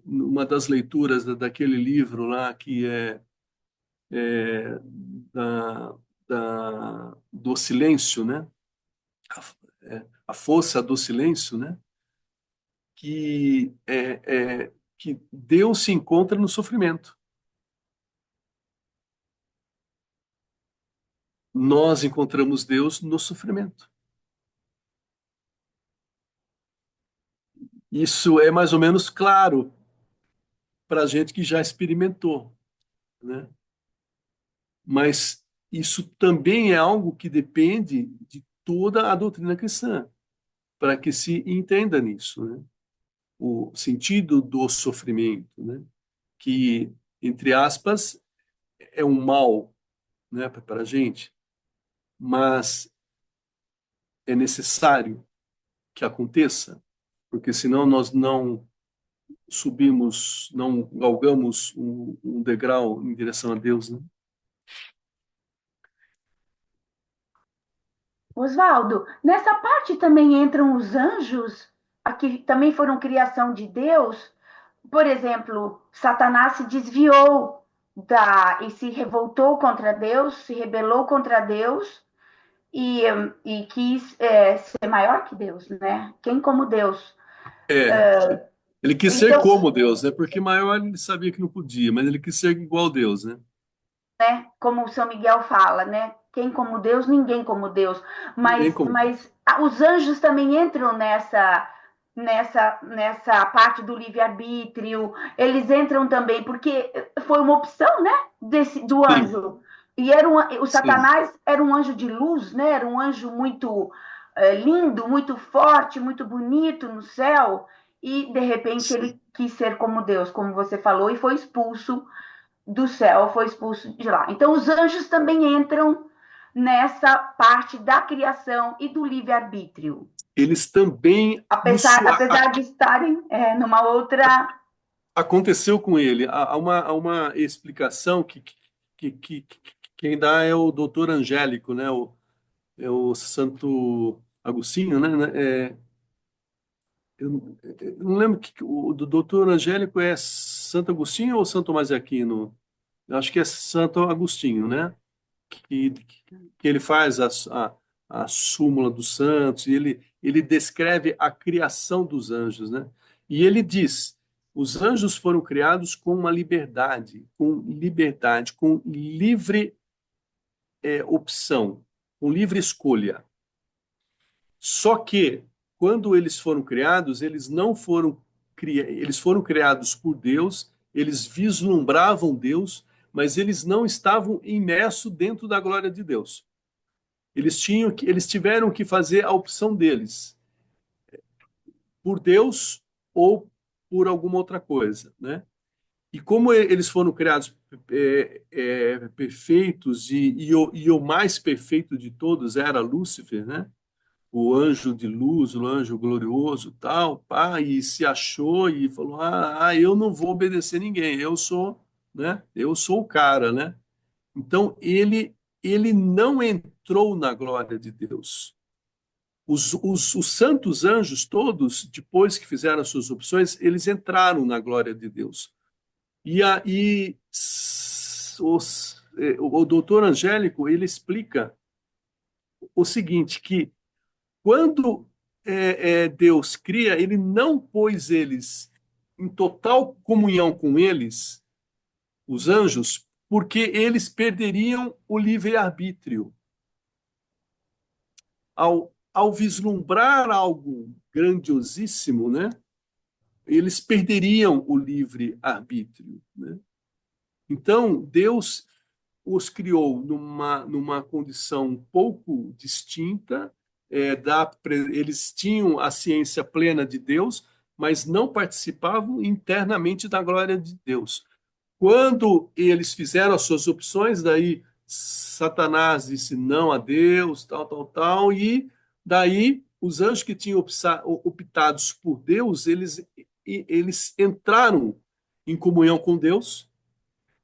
uma das leituras daquele livro lá, que é da, do silêncio, né, a, a força do silêncio, né, que Deus se encontra no sofrimento. Nós encontramos Deus no sofrimento. Isso é mais ou menos claro para a gente que já experimentou, né? Mas isso também é algo que depende de toda a doutrina cristã, para que se entenda nisso, né? O sentido do sofrimento, né? Que, entre aspas, é um mal, né, para a gente, mas é necessário que aconteça, porque senão nós não subimos, não galgamos um degrau em direção a Deus, né? Oswaldo, nessa parte também entram os anjos, que também foram criação de Deus. Por exemplo, Satanás se desviou e se revoltou contra Deus, se rebelou contra Deus e, e quis ser maior que Deus, né? Quem como Deus? É, ele quis ser Então, como Deus, né? Porque maior ele sabia que não podia, mas ele quis ser igual a Deus, né? né? Como o São Miguel fala, né? Quem como Deus, ninguém como Deus. Ninguém Mas, como. mas os anjos também entram nessa parte do livre-arbítrio. Eles entram também, porque foi uma opção, né? Do Sim, anjo. E o sim. Satanás era um anjo de luz, né? Era um anjo muito lindo, muito forte, muito bonito no céu. E, de repente, ele quis ser como Deus, como você falou, e foi expulso do céu, foi expulso de lá. Então, os anjos também entram nessa parte da criação e do livre-arbítrio, Eles também. apesar de estarem numa outra. Aconteceu com ele. Há uma explicação que quem dá é o doutor Angélico, né? É o Santo Agostinho, né? Eu não lembro o do doutor Angélico é Santo Agostinho ou Santo Tomás de Aquino? Eu acho que é Santo Agostinho, né? Que ele faz a súmula dos santos, e ele descreve a criação dos anjos, né? E ele diz: os anjos foram criados com uma liberdade, com livre opção, com livre escolha. Só que quando eles foram criados, eles foram criados por Deus, eles vislumbravam Deus, mas eles não estavam imersos dentro da glória de Deus. Eles tiveram que fazer a opção deles, por Deus ou por alguma outra coisa, né? E como eles foram criados perfeitos e o mais perfeito de todos era Lúcifer, né? O anjo de luz, o anjo glorioso, tal, pá, e se achou e falou: eu não vou obedecer ninguém, eu sou, né? Eu sou o cara, né? Então ele não entrou na glória de Deus. Os santos anjos todos, depois que fizeram as suas opções, eles entraram na glória de Deus. E aí o doutor Angélico ele explica o seguinte, que quando Deus cria, ele não pôs eles em total comunhão com eles, os anjos, porque eles perderiam o livre-arbítrio. Ao vislumbrar algo grandiosíssimo, né, eles perderiam o livre-arbítrio, né? Então, Deus os criou numa condição um pouco distinta, eles tinham a ciência plena de Deus, mas não participavam internamente da glória de Deus. Quando eles fizeram as suas opções, daí Satanás disse não a Deus, tal, tal, tal, e daí os anjos que tinham optados por Deus, eles entraram em comunhão com Deus.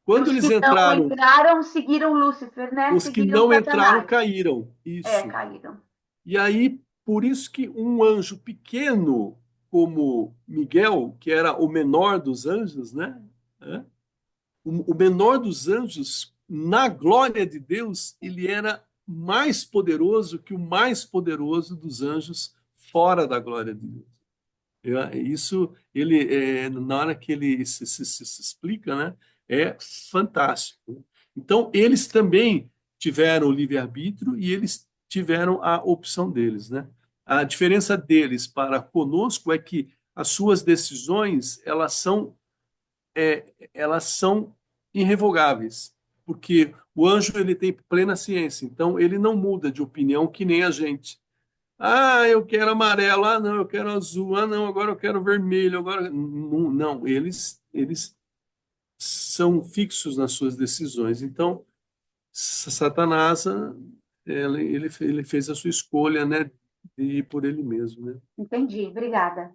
E Quando os eles que não entraram, entraram seguiram Lúcifer, né? os que Seguiram não entraram Satanás. caíram. Isso. Caíram. E aí por isso que um anjo pequeno como Miguel, que era o menor dos anjos, né? O menor dos anjos, na glória de Deus, ele era mais poderoso que o mais poderoso dos anjos fora da glória de Deus. Isso, na hora que ele se explica, né, é fantástico. Então, eles também tiveram o livre-arbítrio e eles tiveram a opção deles, né? A diferença deles para conosco é que as suas decisões, elas são irrevogáveis, porque o anjo ele tem plena ciência, então ele não muda de opinião que nem a gente. Ah, eu quero amarelo. Ah, não, eu quero azul. Ah, não, agora eu quero vermelho. Agora não, não, eles são fixos nas suas decisões. Então, Satanás, ele fez a sua escolha, né, de ir por ele mesmo, né? Entendi, obrigada.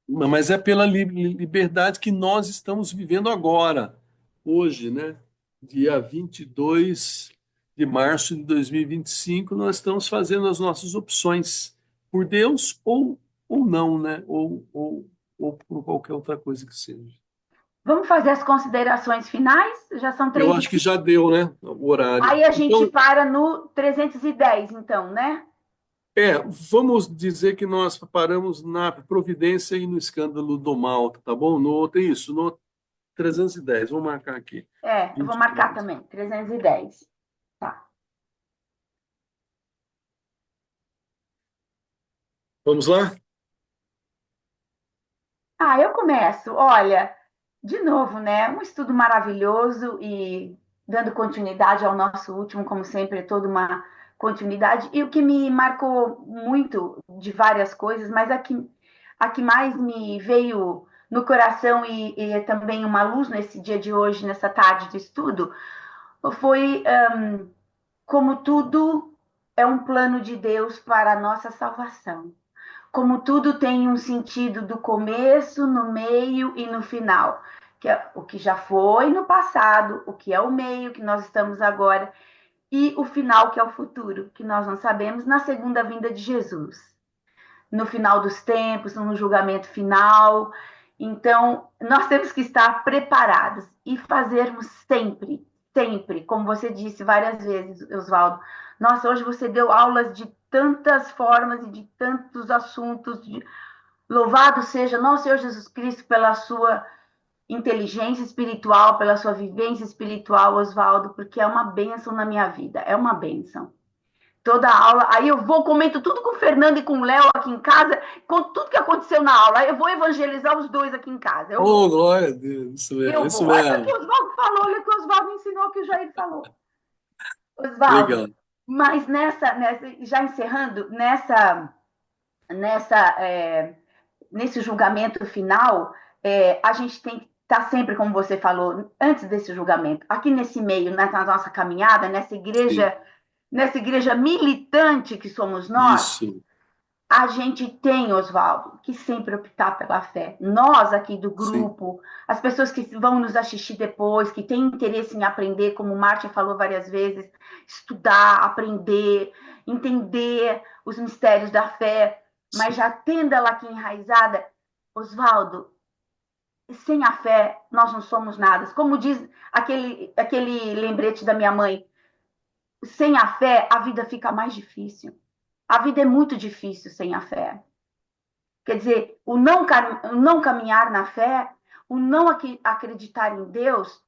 Mas é pela liberdade que nós estamos vivendo agora, hoje, né? Dia 22 de março de 2025, nós estamos fazendo as nossas opções por Deus ou não, né? Ou por qualquer outra coisa que seja. Vamos fazer as considerações finais? Já são Eu 3 e acho que já deu, né? O horário. Aí a gente Então, para no 310, então, né? vamos dizer que nós paramos na providência e no escândalo do mal, tá bom? Tem isso, no 310, vamos marcar aqui. Eu vou marcar 23. também, 310. Tá. Vamos lá? Eu começo. Olha, de novo, né? Um estudo maravilhoso e dando continuidade ao nosso último, como sempre, é toda uma continuidade. E o que me marcou muito de várias coisas, mas a que mais me veio no coração e é também uma luz nesse dia de hoje, nessa tarde de estudo, foi como tudo é um plano de Deus para a nossa salvação. Como tudo tem um sentido do começo, no meio e no final, que é o que já foi no passado, o que é o meio que nós estamos agora e o final que é o futuro, que nós não sabemos na segunda vinda de Jesus, no final dos tempos, no julgamento final. Então, nós temos que estar preparados e fazermos sempre, sempre, como você disse várias vezes, Oswaldo. Nossa, hoje você deu aulas de tantas formas e de tantos assuntos. Louvado seja nosso Senhor Jesus Cristo pela sua inteligência espiritual, pela sua vivência espiritual, Oswaldo, porque é uma bênção na minha vida, é uma bênção. Toda a aula, aí eu vou, comento tudo com o Fernando e com o Léo aqui em casa, conto tudo que aconteceu na aula, aí eu vou evangelizar os dois aqui em casa. Eu Oh, vou, glória a Deus, isso mesmo, eu isso vou. Olha o que mesmo. o Oswaldo falou, olha o que o Oswaldo me ensinou, o que o Jair falou. Oswaldo, Legal. mas já encerrando, nesse julgamento final, a gente tem que estar sempre, como você falou, antes desse julgamento, aqui nesse meio, nessa nossa caminhada, Sim, nessa igreja militante que somos nós, isso, a gente tem, Oswaldo, que sempre optar pela fé. Nós aqui do sim, grupo, as pessoas que vão nos assistir depois, que têm interesse em aprender, como o Martin falou várias vezes, estudar, aprender, entender os mistérios da fé, mas sim. já tendo ela aqui enraizada, Oswaldo, sem a fé nós não somos nada. Como diz aquele lembrete da minha mãe, sem a fé a vida fica mais difícil. A vida é muito difícil sem a fé. Quer dizer, o não caminhar na fé, o não acreditar em Deus,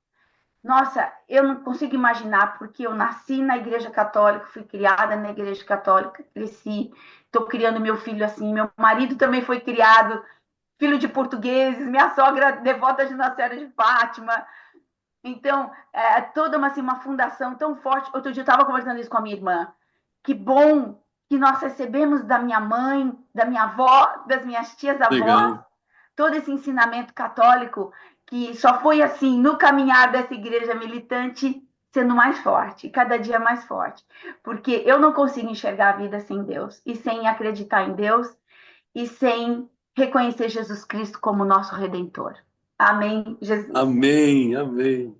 nossa, eu não consigo imaginar, porque eu nasci na Igreja Católica, fui criada na Igreja Católica, cresci, estou criando meu filho assim, meu marido também foi criado, filho de portugueses, minha sogra devota de Nossa Senhora de Fátima. Então, toda uma fundação tão forte. Outro dia eu estava conversando isso com a minha irmã. Que bom que nós recebemos da minha mãe, da minha avó, das minhas tias-avós, Legal. todo esse ensinamento católico que só foi assim, no caminhar dessa igreja militante, sendo mais forte, cada dia mais forte. Porque eu não consigo enxergar a vida sem Deus, e sem acreditar em Deus, e sem reconhecer Jesus Cristo como nosso Redentor. Amém, Jesus. Amém, amém.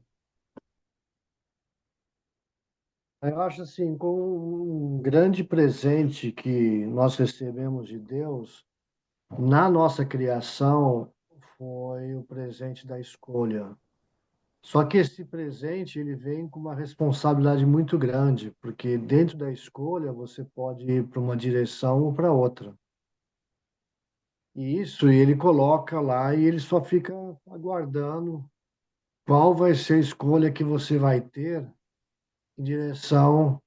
Eu acho assim, com um grande presente que nós recebemos de Deus na nossa criação foi o presente da escolha. Só que esse presente ele vem com uma responsabilidade muito grande, porque dentro da escolha você pode ir para uma direção ou para outra. E isso ele coloca lá e ele só fica aguardando qual vai ser a escolha que você vai ter em direção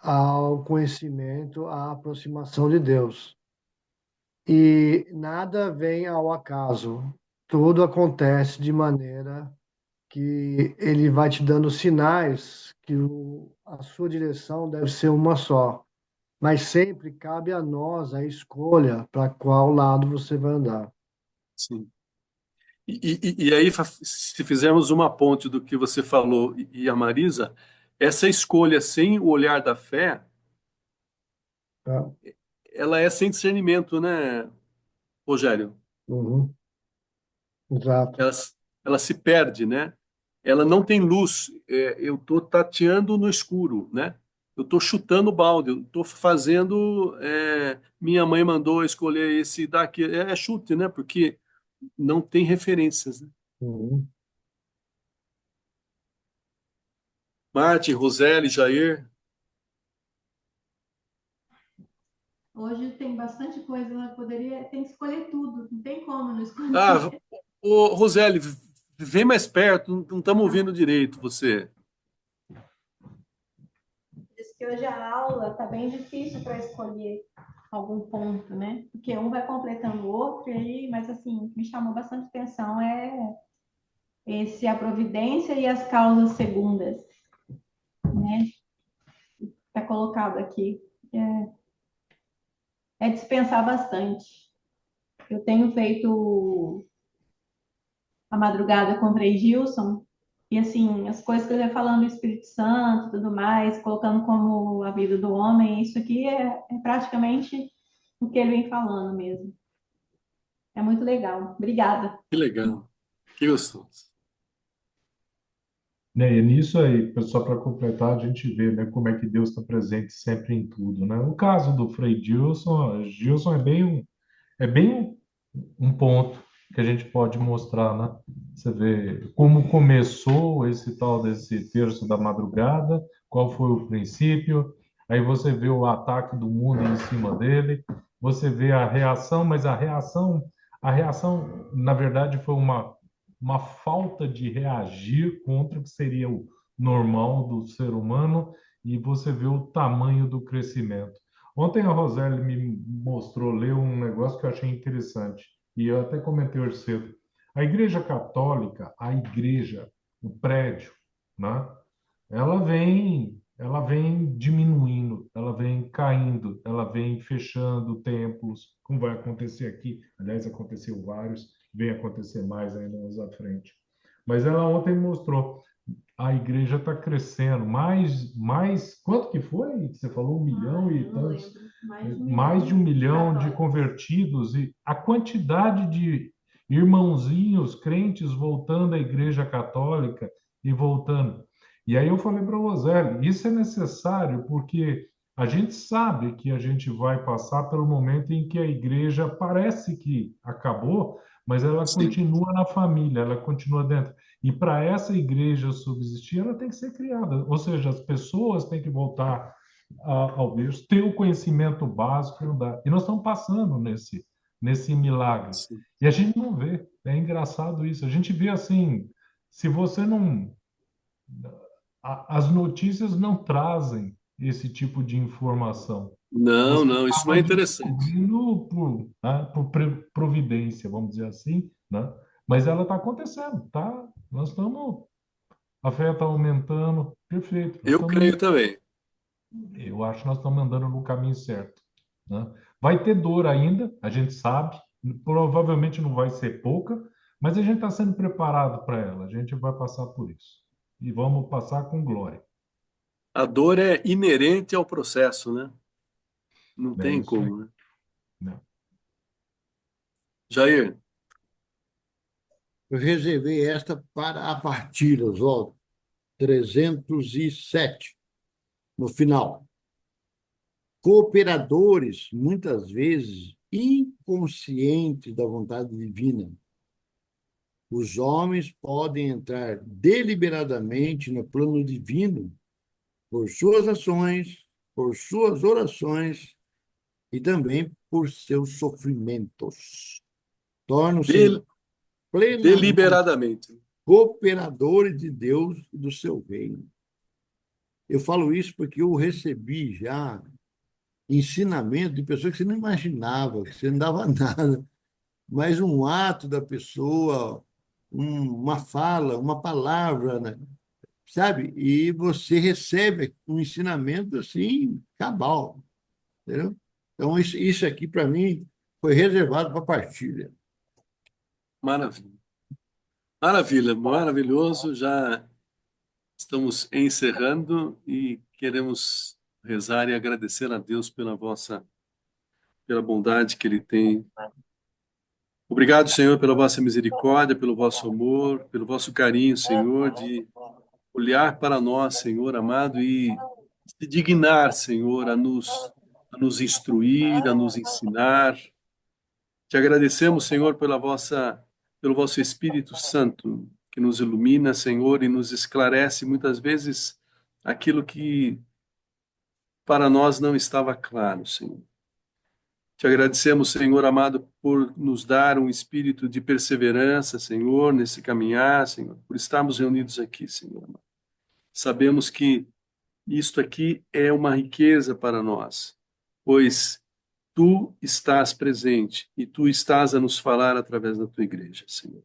ao conhecimento, à aproximação de Deus. E nada vem ao acaso. Tudo acontece de maneira que ele vai te dando sinais que a sua direção deve ser uma só. Mas sempre cabe a nós a escolha para qual lado você vai andar. Sim. E aí, se fizermos uma ponte do que você falou e a Marisa, essa escolha sem o olhar da fé, Tá? ela é sem discernimento, né, Rogério? Uhum, exato. Ela, ela se perde, né? Ela não tem luz. Eu estou tateando no escuro, né? Eu estou chutando balde, eu estou fazendo. Minha mãe mandou escolher esse daqui. É chute, né? Porque não tem referências, né? Uhum. Martin, Roseli, Jair. Hoje tem bastante coisa, né? Tem que escolher tudo, não tem como não Ah, escolher. Roseli, vem mais perto, não estamos ouvindo direito você. Diz que hoje a aula tá bem difícil para escolher algum ponto, né? Porque um vai completando o outro, e aí, mas assim, o que me chamou bastante atenção é a providência e as causas segundas, né? Está colocado aqui. É dispensar bastante. Eu tenho feito a madrugada com o Frei Gilson, e assim, as coisas que ele vai falando do Espírito Santo, tudo mais, colocando como a vida do homem, isso aqui é praticamente o que ele vem falando mesmo. É muito legal. Obrigada. Que legal, que gostoso. Né, e nisso aí, só para completar, a gente vê, né, como é que Deus está presente sempre em tudo, né? No caso do Frei Gilson, Gilson é bem um ponto que a gente pode mostrar, né? Você vê como começou esse tal desse terço da madrugada, qual foi o princípio, aí você vê o ataque do mundo em cima dele, você vê a reação, mas a reação, na verdade, foi uma falta de reagir contra o que seria o normal do ser humano, e você vê o tamanho do crescimento. Ontem a Roseli me mostrou, leu um negócio que eu achei interessante, e eu até comentei hoje cedo. A Igreja Católica, a igreja, o prédio, né? Ela vem diminuindo, ela vem caindo, ela vem fechando templos, como vai acontecer aqui. Aliás, aconteceu vários, vem acontecer mais ainda mais à frente. Mas ela ontem mostrou, a igreja está crescendo, quanto que foi? Você falou 1 milhão e Eu não tantos, lembro. Mais de 1 milhão mais de 1 milhão de católicos. convertidos e a quantidade de irmãozinhos crentes voltando à igreja católica e voltando. E aí eu falei para o Rosélio, isso é necessário porque a gente sabe que a gente vai passar pelo momento em que a igreja parece que acabou, mas ela Sim, continua na família, ela continua dentro. E para essa igreja subsistir, ela tem que ser criada. Ou seja, as pessoas têm que voltar ao Deus, ter o conhecimento básico e andar. E nós estamos passando nesse milagre. sim. E a gente não vê. É engraçado isso. A gente vê assim, se você não. As notícias não trazem esse tipo de informação. Não, Você não, isso não acaba é interessante. descobrindo por providência, vamos dizer assim, né? Mas ela está acontecendo, tá? Nós estamos, a fé está aumentando, perfeito. Nós Eu estamos indo, creio também. eu acho que nós estamos andando no caminho certo, né? Vai ter dor ainda, a gente sabe, provavelmente não vai ser pouca, mas a gente está sendo preparado para ela, a gente vai passar por isso. E vamos passar com glória. A dor é inerente ao processo, né? Não É tem isso aí, como, né? né? Jair, Eu reservei esta para a partilha, ó, 307. no final. Cooperadores, muitas vezes, inconscientes da vontade divina. Os homens podem entrar deliberadamente no plano divino por suas ações, por suas orações e também por seus sofrimentos. Tornam-se Del- plenamente Deliberadamente. cooperadores de Deus e do seu reino. Eu falo isso porque eu recebi já ensinamento de pessoas que você não imaginava, que você não dava nada, mas um ato da pessoa, uma fala, uma palavra, né? Sabe? E você recebe um ensinamento assim, cabal, entendeu? Então, isso aqui, para mim, foi reservado para partilha. Maravilha. Maravilha, maravilhoso. Já estamos encerrando e queremos rezar e agradecer a Deus pela bondade que Ele tem. Obrigado, Senhor, pela vossa misericórdia, pelo vosso amor, pelo vosso carinho, Senhor, de olhar para nós, Senhor amado, e se dignar, Senhor, a nos instruir, a nos ensinar. Te agradecemos, Senhor, pelo vosso Espírito Santo, que nos ilumina, Senhor, e nos esclarece muitas vezes aquilo que para nós não estava claro, Senhor. Te agradecemos, Senhor amado, por nos dar um espírito de perseverança, Senhor, nesse caminhar, Senhor, por estarmos reunidos aqui, Senhor amado. Sabemos que isto aqui é uma riqueza para nós, pois tu estás presente e tu estás a nos falar através da tua igreja, Senhor.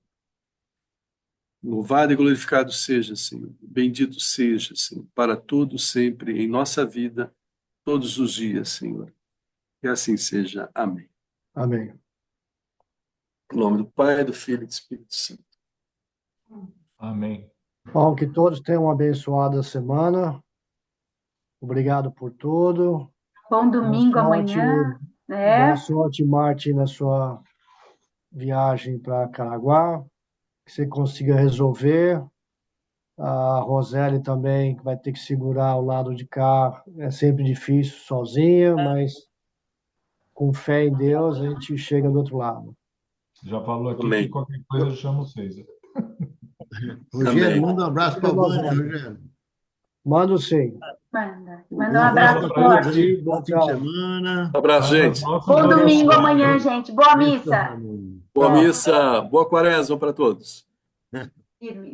Louvado e glorificado seja, Senhor. Bendito seja, Senhor, para todos sempre em nossa vida, todos os dias, Senhor. Que assim seja. Amém. Amém. Em nome do Pai, do Filho e do Espírito Santo. Amém. Bom, que todos tenham uma abençoada semana. Obrigado por tudo. Bom Boa domingo sorte, amanhã, boa né? sorte, Martin, na sua viagem para Caraguá. Que você consiga resolver. A Roseli também que vai ter que segurar o lado de cá. É sempre difícil sozinha, mas com fé em Deus a gente chega do outro lado. Já falou aqui que Amém. qualquer coisa eu chamo vocês. Rogério, Amém. manda um abraço para a Vânia, Rogério. Mando sim. Manda Um um abraço abraço para todos forte. aí, bom fim de Tchau. semana. Um abraço, Para gente. nós, Bom boa domingo sorte. amanhã, gente. Boa Beijo, missa. Ramon. Boa Tchau. missa, boa quaresma para todos. Firme.